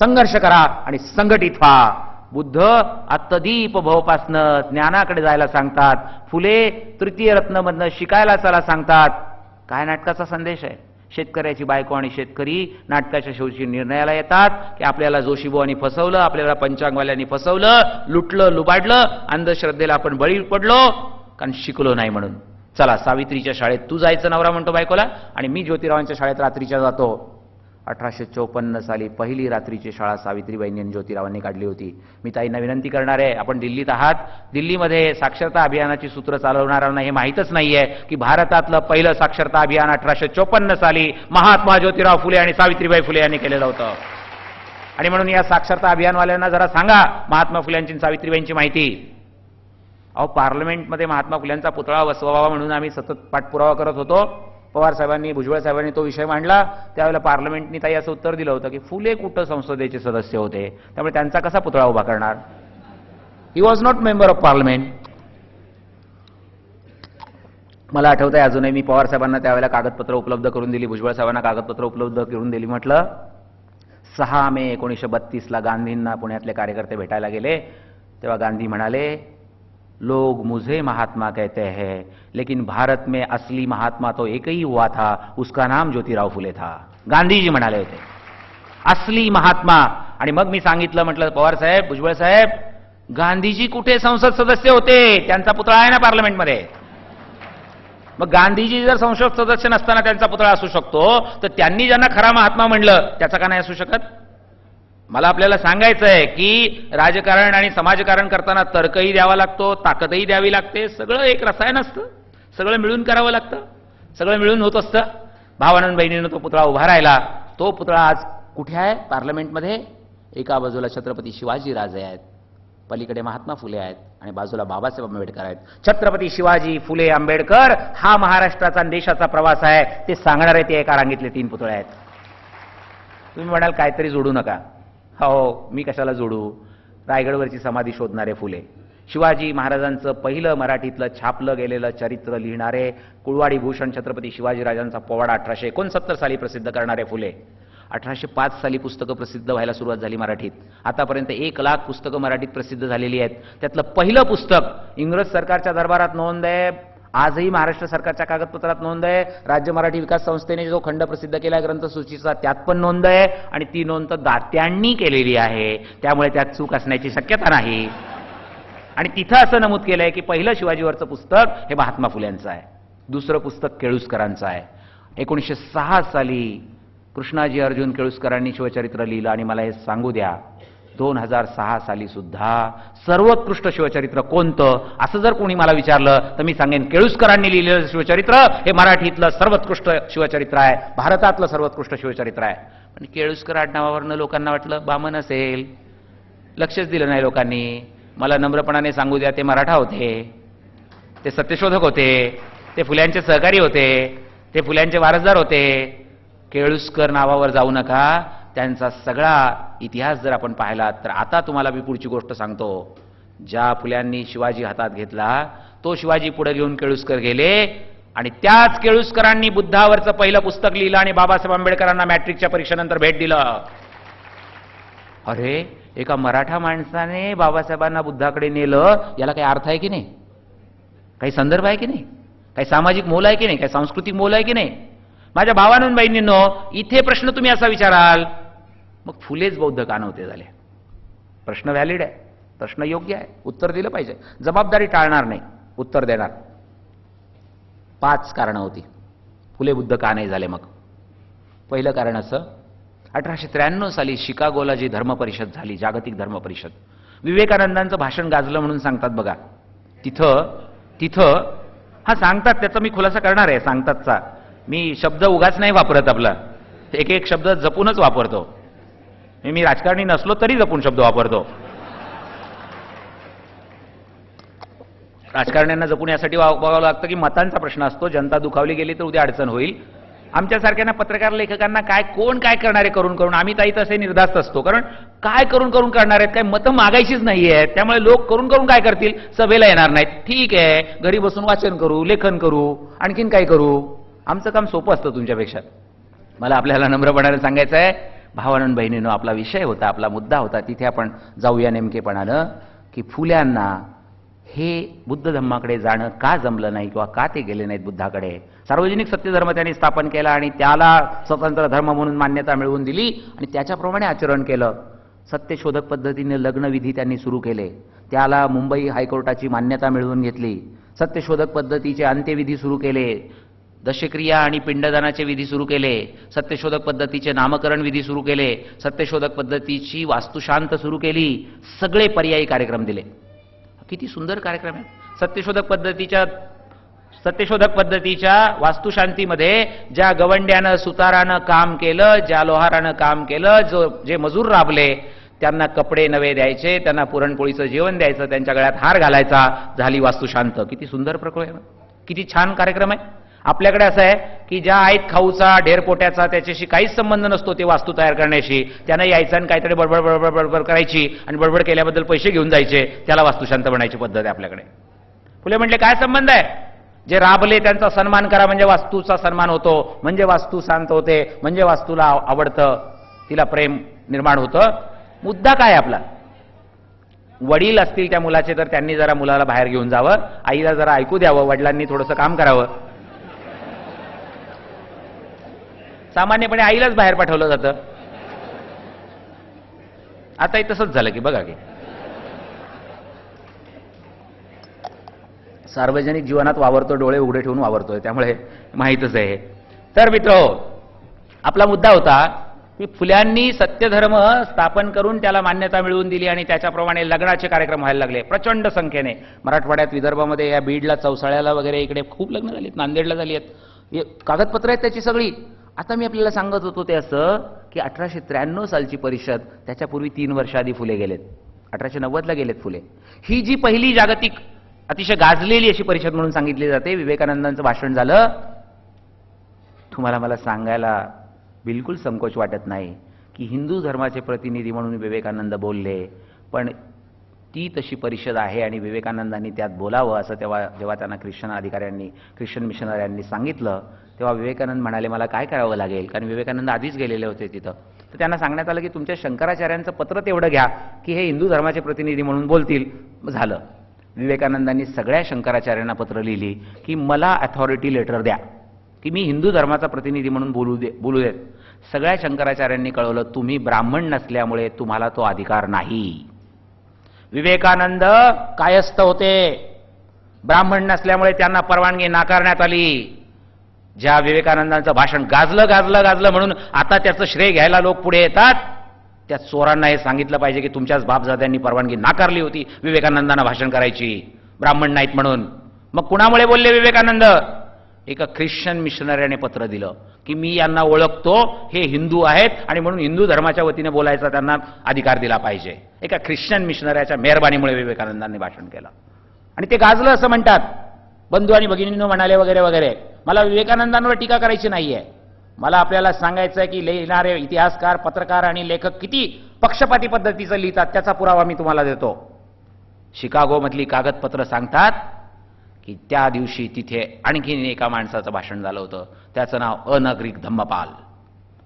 संघर्ष करा आणि संघटित व्हा. बुद्ध आत्तदीप भवपासनं ज्ञानाकडे जायला सांगतात, फुले तृतीय रत्नमधनं शिकायला चला सांगतात. काय नाटकाचा संदेश आहे? शेतकऱ्याची बायको आणि शेतकरी नाटकाच्या शेवटी निर्णयाला येतात की आपल्याला जोशीबुवांनी फसवलं, आपल्याला पंचांगवाल्यांनी फसवलं, लुटलं, लुबाडलं, अंधश्रद्धेला आपण बळी पडलो कारण शिकलो नाही म्हणून. चला, सावित्रीच्या शाळेत तू जायचं नवरा म्हणतो बायकोला, आणि मी ज्योतिरावांच्या शाळेत रात्रीच्या जातो. 1854 साली पहिली रात्रीची शाळा सावित्रीबाईंनी आणि ज्योतिरावांनी काढली होती. मी ताईंना विनंती करणार आहे, आपण दिल्लीत आहात, दिल्लीमध्ये साक्षरता अभियानाची सूत्र चालवणाऱ्यांना हे माहीतच नाहीये की भारतातलं पहिलं साक्षरता अभियान 1854 साली महात्मा ज्योतिराव फुले आणि सावित्रीबाई फुले यांनी केलेलं होतं. आणि म्हणून या साक्षरता अभियानवाल्यांना जरा सांगा महात्मा फुल्यांची, सावित्रीबाईंची माहिती. अहो, पार्लमेंटमध्ये महात्मा फुल्यांचा पुतळा बसवावा म्हणून आम्ही सतत पाठपुरावा करत होतो. पवार साहेबांनी, भुजबळ साहेबांनी तो विषय मांडला, त्यावेळेला पार्लमेंटनी ताई असं उत्तर दिलं होतं की फुले कुठं संसदेचे सदस्य होते, त्यामुळे त्यांचा कसा पुतळा उभा करणार? He was not member of parliament. मला आठवतंय अजूनही, मी पवार साहेबांना त्यावेळेला कागदपत्र उपलब्ध करून दिली, भुजबळ साहेबांना कागदपत्र उपलब्ध करून दिली. म्हटलं 6 मे 1932ला गांधींना पुण्यातले कार्यकर्ते भेटायला गेले, तेव्हा गांधी म्हणाले, लोग मुझे महात्मा कहते हैं लेकिन भारत में असली महात्मा तो एक ही हुआ था, उसका नाम ज्योतिराव फुले था. गांधीजी म्हणाले होते असली महात्मा. आणि मग मी सांगितलं, म्हटलं पवार साहेब, भुजबळ साहेब, गांधीजी कुठे संसद सदस्य होते? त्यांचा पुतळा आहे ना पार्लमेंटमध्ये. मग गांधीजी जर संसद सदस्य नसताना त्यांचा पुतळा असू शकतो, तर त्यांनी ज्यांना खरा महात्मा म्हणलं त्याचा का नाही असू शकत? मला आपल्याला सांगायचं आहे की राजकारण आणि समाजकारण करताना तर्कही द्यावा लागतो, ताकदही द्यावी लागते. सगळं एक रसायन असतं, सगळं मिळून करावं लागतं, सगळं मिळून होत असतं. भावानंद बहिणीनं तो पुतळा उभा राहिला. तो पुतळा आज कुठे आहे? पार्लमेंटमध्ये. एका बाजूला छत्रपती शिवाजी राजे आहेत, पलीकडे महात्मा फुले आहेत आणि बाजूला बाबासाहेब आंबेडकर आहेत. छत्रपती शिवाजी, फुले, आंबेडकर हा महाराष्ट्राचा आणि देशाचा प्रवास आहे, ते सांगणारे ते एका रांगेतले 3 पुतळे आहेत. तुम्ही म्हणाल काहीतरी जोडू नका. हो, मी कशाला जोडू? रायगडवरची समाधी शोधणारे फुले, शिवाजी महाराजांचं पहिलं मराठीतलं छापलं गेलेलं चरित्र लिहिणारे कुळवाडी भूषण छत्रपती शिवाजीराजांचा पोवाडा 1869 साली प्रसिद्ध करणारे फुले. 1805 साली पुस्तकं प्रसिद्ध व्हायला सुरुवात झाली मराठीत. आतापर्यंत 1,00,000 पुस्तकं मराठीत प्रसिद्ध झालेली आहेत. त्यातलं पहिलं पुस्तक इंग्रज सरकारच्या दरबारात नोंद आहे, आजही महाराष्ट्र सरकारच्या कागदपत्रात नोंद आहे. राज्य मराठी विकास संस्थेने जो खंड प्रसिद्ध केला ग्रंथसूचीचा त्यात पण नोंद आहे आणि ती नोंद तर दात्यांनी केलेली आहे, त्यामुळे त्यात चूक असण्याची शक्यता नाही. आणि तिथं असं नमूद केलंय की पहिलं शिवाजीवरचं पुस्तक हे महात्मा फुल्यांचं आहे, दुसरं पुस्तक केळुसकरांचं आहे. 1906 साली कृष्णाजी अर्जुन केळुसकरांनी शिवचरित्र लिहिलं आणि मला हे सांगू द्या 2006 साली सुद्धा सर्वोत्कृष्ट शिवचरित्र कोणतं असं जर कोणी मला विचारलं तर मी सांगेन केळुसकरांनी लिहिलेलं शिवचरित्र हे मराठीतलं सर्वोत्कृष्ट शिवचरित्र आहे, भारतातलं सर्वोत्कृष्ट शिवचरित्र आहे. पण केळुसकर आडनावावरनं लोकांना वाटलं बामण असेल, लक्षच दिलं नाही लोकांनी. मला नम्रपणाने सांगू द्या, ते मराठा होते, ते सत्यशोधक होते, ते फुल्यांचे सहकारी होते, ते फुल्यांचे वारसदार होते. केळुसकर नावावर जाऊ नका, त्यांचा सगळा इतिहास जर आपण पाहिला तर आता तुम्हाला मी पुढची गोष्ट सांगतो. ज्या फुल्यांनी शिवाजी हातात घेतला तो शिवाजी पुढे घेऊन केळुसकर गेले आणि त्याच केळुसकरांनी बुद्धावरचं पहिलं पुस्तक लिहिलं आणि बाबासाहेब आंबेडकरांना मॅट्रिकच्या परीक्षेनंतर भेट दिलं. अरे, एका मराठा माणसाने बाबासाहेबांना बुद्धाकडे नेलं, याला काही अर्थ आहे की नाही? काही संदर्भ आहे की नाही? काही सामाजिक मोल आहे की नाही? काही सांस्कृतिक मोल आहे की नाही? माझ्या भावांनो बहिणींनो, इथे प्रश्न तुम्ही असा विचाराल, मग फुलेच बौद्ध का नव्हते झाले? प्रश्न व्हॅलिड आहे, प्रश्न योग्य आहे, उत्तर दिलं पाहिजे. जबाबदारी टाळणार नाही, उत्तर देणार. 5 कारणं होती फुले बुद्ध का नाही झाले. मग पहिलं कारण असं, 1893 साली शिकागोला जी धर्म परिषद झाली, जागतिक धर्म परिषद, विवेकानंदांचं भाषण गाजलं म्हणून सांगतात बघा. तिथं हा सांगतात, त्याचा मी खुलासा करणार आहे. सांगतातचा मी शब्द उगाच नाही वापरत, आपला एक एक शब्द जपूनच वापरतो. मी राजकारणी नसलो तरी जपून शब्द वापरतो. राजकारण्यांना जपून यासाठी वागावं लागतं की मतांचा प्रश्न असतो, जनता दुखावली गेली तर उद्या अडचण होईल. आमच्यासारख्यांना पत्रकार लेखकांना कोण काय करणारे करून करून आम्ही ताई तसे निर्धास्त असतो. कारण काय करून करून करणार आहेत, काय मतं मागायचीच नाहीये, त्यामुळे लोक करून करून काय करतील, सभेला येणार नाहीत. ठीक आहे, घरी बसून वाचन करू, लेखन करू, आणखीन काय करू. आमचं काम सोपं असतं तुमच्यापेक्षा. मला आपल्याला नम्रपणाने सांगायचं आहे, भावांनो बहिणींनो, आपला विषय होता, आपला मुद्दा होता, तिथे आपण जाऊया नेमकेपणानं की फुल्यांना हे बुद्ध धम्माकडे जाणं का जमलं नाही किंवा का ते गेले नाहीत बुद्धाकडे. सार्वजनिक सत्यधर्म त्यांनी स्थापन केला आणि त्याला स्वतंत्र धर्म म्हणून मान्यता मिळवून दिली आणि त्याच्याप्रमाणे आचरण केलं. सत्यशोधक पद्धतीने लग्नविधी त्यांनी सुरू केले, त्याला मुंबई हायकोर्टाची मान्यता मिळवून घेतली. सत्यशोधक पद्धतीचे अंत्यविधी सुरू केले, दशक्रिया आणि पिंडदानाचे विधी सुरू केले, सत्यशोधक पद्धतीचे नामकरण विधी सुरू केले, सत्यशोधक पद्धतीची वास्तुशांत सुरू केली, सगळे पर्यायी कार्यक्रम दिले. किती सुंदर कार्यक्रम आहे. सत्यशोधक पद्धतीच्या वास्तुशांतीमध्ये ज्या गवंड्यानं सुतारानं काम केलं, ज्या लोहारानं काम केलं, जे मजूर राबले त्यांना कपडे नवे द्यायचे, त्यांना पुरणपोळीचं जेवण द्यायचं, त्यांच्या गळ्यात हार घालायचा, झाली वास्तुशांत. किती सुंदर प्रकार, किती छान कार्यक्रम आहे. आपल्याकडे असं आहे की ज्या आईत खाऊचा ढेरपोट्याचा त्याच्याशी काहीच संबंध नसतो ते वास्तू तयार करण्याशी, त्यानं यायचं आणि काहीतरी बडबड बडबड बडबड करायची आणि बडबड केल्याबद्दल पैसे घेऊन जायचे, त्याला वास्तुशांत बनायची पद्धत आहे आपल्याकडे. फुले म्हटले काय संबंध आहे, जे राबले त्यांचा सन्मान करा म्हणजे वास्तूचा सन्मान होतो, म्हणजे वास्तू शांत होते, म्हणजे वास्तूला आवडतं, तिला प्रेम निर्माण होतं. मुद्दा काय आपला, वडील असतील त्या मुलाचे तर त्यांनी जरा मुलाला बाहेर घेऊन जावं, आईला जरा ऐकू द्यावं, वडिलांनी थोडंसं काम करावं. सामान्यपणे आईलाच बाहेर पाठवलं जातं. आताही तसंच झालं की बघा की सार्वजनिक जीवनात वावरतो, डोळे उघडे ठेवून वावरतोय, त्यामुळे माहीतच आहे. तर मित्रो, आपला मुद्दा होता की फुल्यांनी सत्यधर्म स्थापन करून त्याला मान्यता मिळवून दिली आणि त्याच्याप्रमाणे लग्नाचे कार्यक्रम व्हायला लागले प्रचंड संख्येने. मराठवाड्यात, विदर्भामध्ये, या बीडला, चौसाळ्याला वगैरे इकडे खूप लग्न झालीत, नांदेडला झाली आहेत, कागदपत्र आहेत त्याची सगळी. आता मी आपल्याला सांगत होतो ते असं की 1893 सालची परिषद, त्याच्यापूर्वी 3 वर्ष आधी फुले गेलेत, 1890ला गेलेत फुले. ही जी पहिली जागतिक अतिशय गाजलेली अशी परिषद म्हणून सांगितली जाते. विवेकानंदांचं भाषण झालं. तुम्हाला मला सांगायला बिलकुल संकोच वाटत नाही की हिंदू धर्माचे प्रतिनिधी म्हणून विवेकानंद बोलले, पण ती तशी परिषद आहे आणि विवेकानंदांनी त्यात बोलावं असं जेव्हा त्यांना ख्रिश्चन मिशनऱ्यांनी सांगितलं, तेव्हा विवेकानंद म्हणाले मला काय करावं लागेल, कारण विवेकानंद आधीच गेलेले होते तिथं. तर त्यांना सांगण्यात आलं की तुमच्या शंकराचार्यांचं पत्र तेवढं घ्या की हे हिंदू धर्माचे प्रतिनिधी म्हणून बोलतील. झालं. विवेकानंदांनी सगळ्या शंकराचार्यांना पत्र लिहिली की मला अथॉरिटी लेटर द्या की मी हिंदू धर्माचा प्रतिनिधी म्हणून बोलू देत. सगळ्या शंकराचार्यांनी कळवलं तुम्ही ब्राह्मण नसल्यामुळे तुम्हाला तो अधिकार नाही. विवेकानंद कायस्थ होते, ब्राह्मण नसल्यामुळे त्यांना परवानगी नाकारण्यात आली. ज्या विवेकानंदांचं भाषण गाजलं म्हणून आता त्याचं श्रेय घ्यायला लोक पुढे येतात, त्या चोरांना हे सांगितलं पाहिजे की तुमच्याच बापजाद्यांनी परवानगी नाकारली होती विवेकानंदांना भाषण करायची, ब्राह्मण नाहीत म्हणून. मग कुणामुळे बोलले विवेकानंद? एका ख्रिश्चन मिशनरीने पत्र दिलं की मी यांना ओळखतो, हे हिंदू आहेत आणि म्हणून हिंदू धर्माच्या वतीने बोलायचा त्यांना अधिकार दिला पाहिजे. एका ख्रिश्चन मिशनरीच्या मेहरबानीमुळे विवेकानंदांनी भाषण केलं आणि ते गाजलं असं म्हणतात. बंधू आणि भगिनींनो म्हणाले वगैरे वगैरे. मला विवेकानंदांवर टीका करायची नाहीये. मला आपल्याला सांगायचं आहे की लिहिणारे इतिहासकार, पत्रकार आणि लेखक किती पक्षपाती पद्धतीचं लिहितात त्याचा पुरावा मी तुम्हाला देतो. शिकागोमधली कागदपत्र सांगतात की त्या दिवशी तिथे आणखीन एका माणसाचं भाषण झालं होतं, त्याचं नाव अनागरिक धम्मपाल.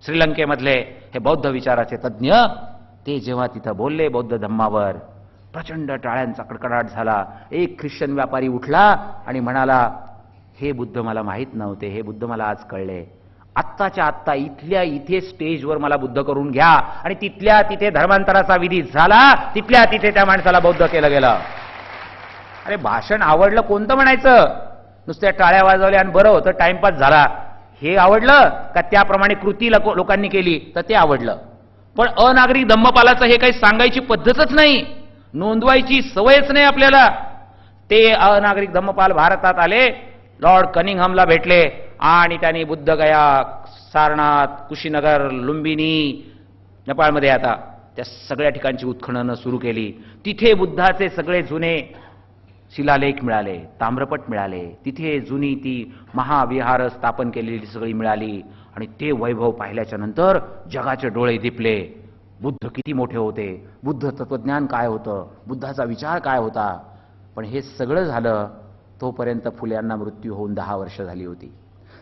श्रीलंकेमधले हे बौद्ध विचाराचे तज्ज्ञ, ते जेव्हा तिथं बोलले बौद्ध धम्मावर, प्रचंड टाळ्यांचा कडकडाट झाला. एक ख्रिश्चन व्यापारी उठला आणि म्हणाला हे बुद्ध मला माहीत नव्हते, हे बुद्ध मला आज कळले. आत्ताच्या आत्ता इथल्या इथे स्टेजवर मला बुद्ध करून घ्या. आणि तिथल्या तिथे धर्मांतराचा विधी झाला, तिथल्या तिथे त्या माणसाला बौद्ध केलं गेलं. अरे भाषण आवडलं कोणतं म्हणायचं? नुसत्या टाळ्या वाजवल्या आणि बरं होतं टाइमपास झाला हे आवडलं का त्याप्रमाणे कृती लोकांनी केली तर ते आवडलं? पण अनागरिक धम्मपालाचं हे काही सांगायची पद्धतच नाही, नोंदवायची सवयच नाही आपल्याला. ते अनागरिक धम्मपाल भारतात आले, लॉर्ड कनिंगहमला भेटले आणि त्यांनी बुद्धगया, सारनाथ, कुशीनगर, लुंबिनी, नेपाळमध्ये आता त्या सगळ्या ठिकाणची उत्खननं सुरू केली. तिथे बुद्धाचे सगळे जुने शिलालेख मिळाले, ताम्रपट मिळाले, तिथे जुनी ती महाविहार स्थापन केलेली सगळी मिळाली. आणि ते वैभव पाहिल्याच्या नंतर जगाचे डोळे दिपले. बुद्ध किती मोठे होते, बुद्ध तत्वज्ञान काय होतं, बुद्धाचा विचार काय होता. पण हे सगळं झालं तोपर्यंत फुल्यांना मृत्यू होऊन 10 वर्ष झाली होती.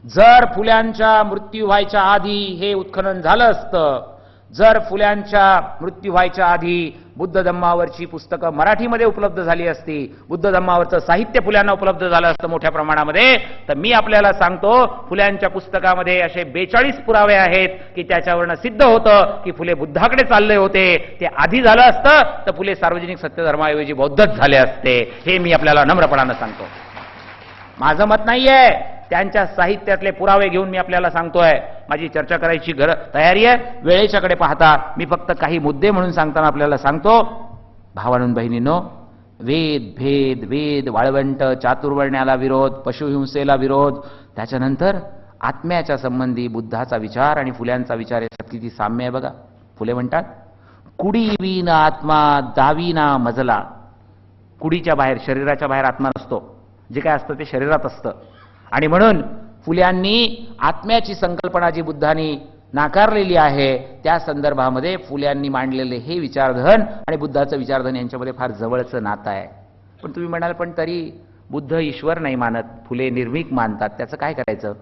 जर फुल्यांच्या मृत्यू व्हायच्या आधी हे उत्खनन झालं असतं, जर फुल्यांच्या मृत्यू व्हायच्या आधी बुद्ध धम्मावरची पुस्तकं मराठीमध्ये उपलब्ध झाली असती, बुद्ध धम्मावरचं साहित्य फुल्यांना उपलब्ध झालं असतं मोठ्या प्रमाणामध्ये, तर मी आपल्याला सांगतो फुल्यांच्या पुस्तकामध्ये असे 42 पुरावे आहेत की त्याच्यावरनं सिद्ध होतं की फुले बुद्धाकडे चालले होते. ते आधी झालं असतं तर फुले सार्वजनिक सत्यधर्माऐवजी बौद्धच झाले असते. हे मी आपल्याला नम्रपणानं सांगतो. माझं मत नाहीये, त्यांच्या साहित्यातले पुरावे घेऊन मी आपल्याला सांगतोय. माझी चर्चा करायची तयारी आहे. वेळेच्याकडे पाहता मी फक्त काही मुद्दे म्हणून सांगताना आपल्याला सांगतो. भावांनो बहिणींनो, वेद, वाळवंट, चातुर्वर्ण्याला विरोध, पशुहिंसेला विरोध, त्याच्यानंतर आत्म्याच्या संबंधी बुद्धाचा विचार आणि फुल्यांचा विचार याच्यात किती साम्य आहे बघा. फुले म्हणतात कुडी विन आत्मा दावीना मजला. कुडीच्या बाहेर, शरीराच्या बाहेर आत्मा नसतो, जे काय असतं ते शरीरात असतं. आणि म्हणून फुल्यांनी आत्म्याची संकल्पना जी बुद्धांनी नाकारलेली आहे त्या संदर्भामध्ये फुल्यांनी मांडलेले हे विचारधन आणि बुद्धाचं विचारधन यांच्यामध्ये फार जवळचं नातं आहे. पण तुम्ही म्हणाल पण तरी बुद्ध ईश्वर नाही मानत, फुले निर्मिक मानतात, त्याचं काय करायचं?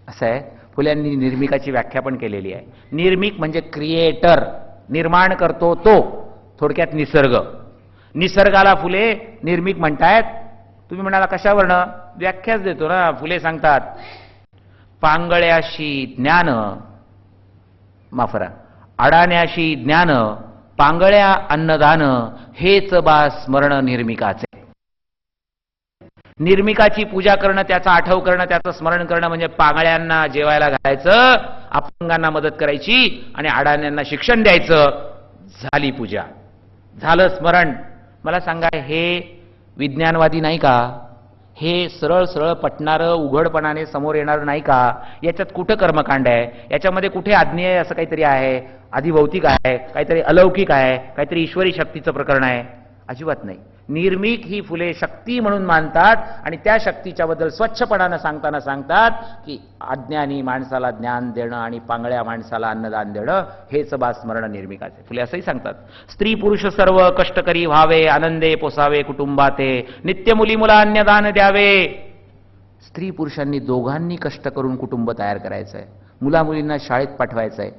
असं आहे, फुल्यांनी निर्मिकाची व्याख्या पण केलेली आहे. निर्मिक म्हणजे क्रिएटर, निर्माण करतो तो, थोडक्यात निसर्ग. निसर्गाला फुले निर्मिक म्हणतायत. तुम्ही म्हणाला कशावरनं? व्याख्याच देतो ना. फुले सांगतात पांगळ्याशी ज्ञान, माफरा, अडाण्याशी ज्ञान, पांगळ्या अन्नदान, हेच बा स्मरण निर्मिकाचे. निर्मिकाची पूजा करणं, त्याचा आठव करणं, त्याचं स्मरण करणं म्हणजे पांगळ्यांना जेवायला घालायचं, अपंगांना मदत करायची आणि अडाण्यांना शिक्षण द्यायचं. झाली पूजा, झालं स्मरण. मला सांगा, हे विज्ञानवादी नाही का? हे सरळ सरळ पटणारं, उघडपणाने समोर येणारं नाही का? याच्यात कुठं कर्मकांड आहे? याच्यामध्ये कुठे आज्ञेय असं काहीतरी आहे? अधिभौतिक आहे, काहीतरी अलौकिक आहे, काहीतरी ईश्वरी शक्तीचं प्रकरण आहे? अजिबात नाही. निर्मिक ही फुले शक्ती म्हणून मानतात आणि त्या शक्तीच्या बद्दल स्वच्छपणानं सांगतात की अज्ञानी माणसाला ज्ञान देणं आणि पांगळ्या माणसाला अन्नदान देणं हेच बा स्मरण निर्मिकाचे. फुले असंही सांगतात. स्त्री पुरुष सर्व कष्टकरी व्हावे, आनंदे पोसावे कुटुंबाते, नित्य मुली मुला अन्नदान द्यावे. स्त्री पुरुषांनी दोघांनी कष्ट करून कुटुंब तयार करायचं आहे, मुला मुलींना शाळेत पाठवायचं आहे.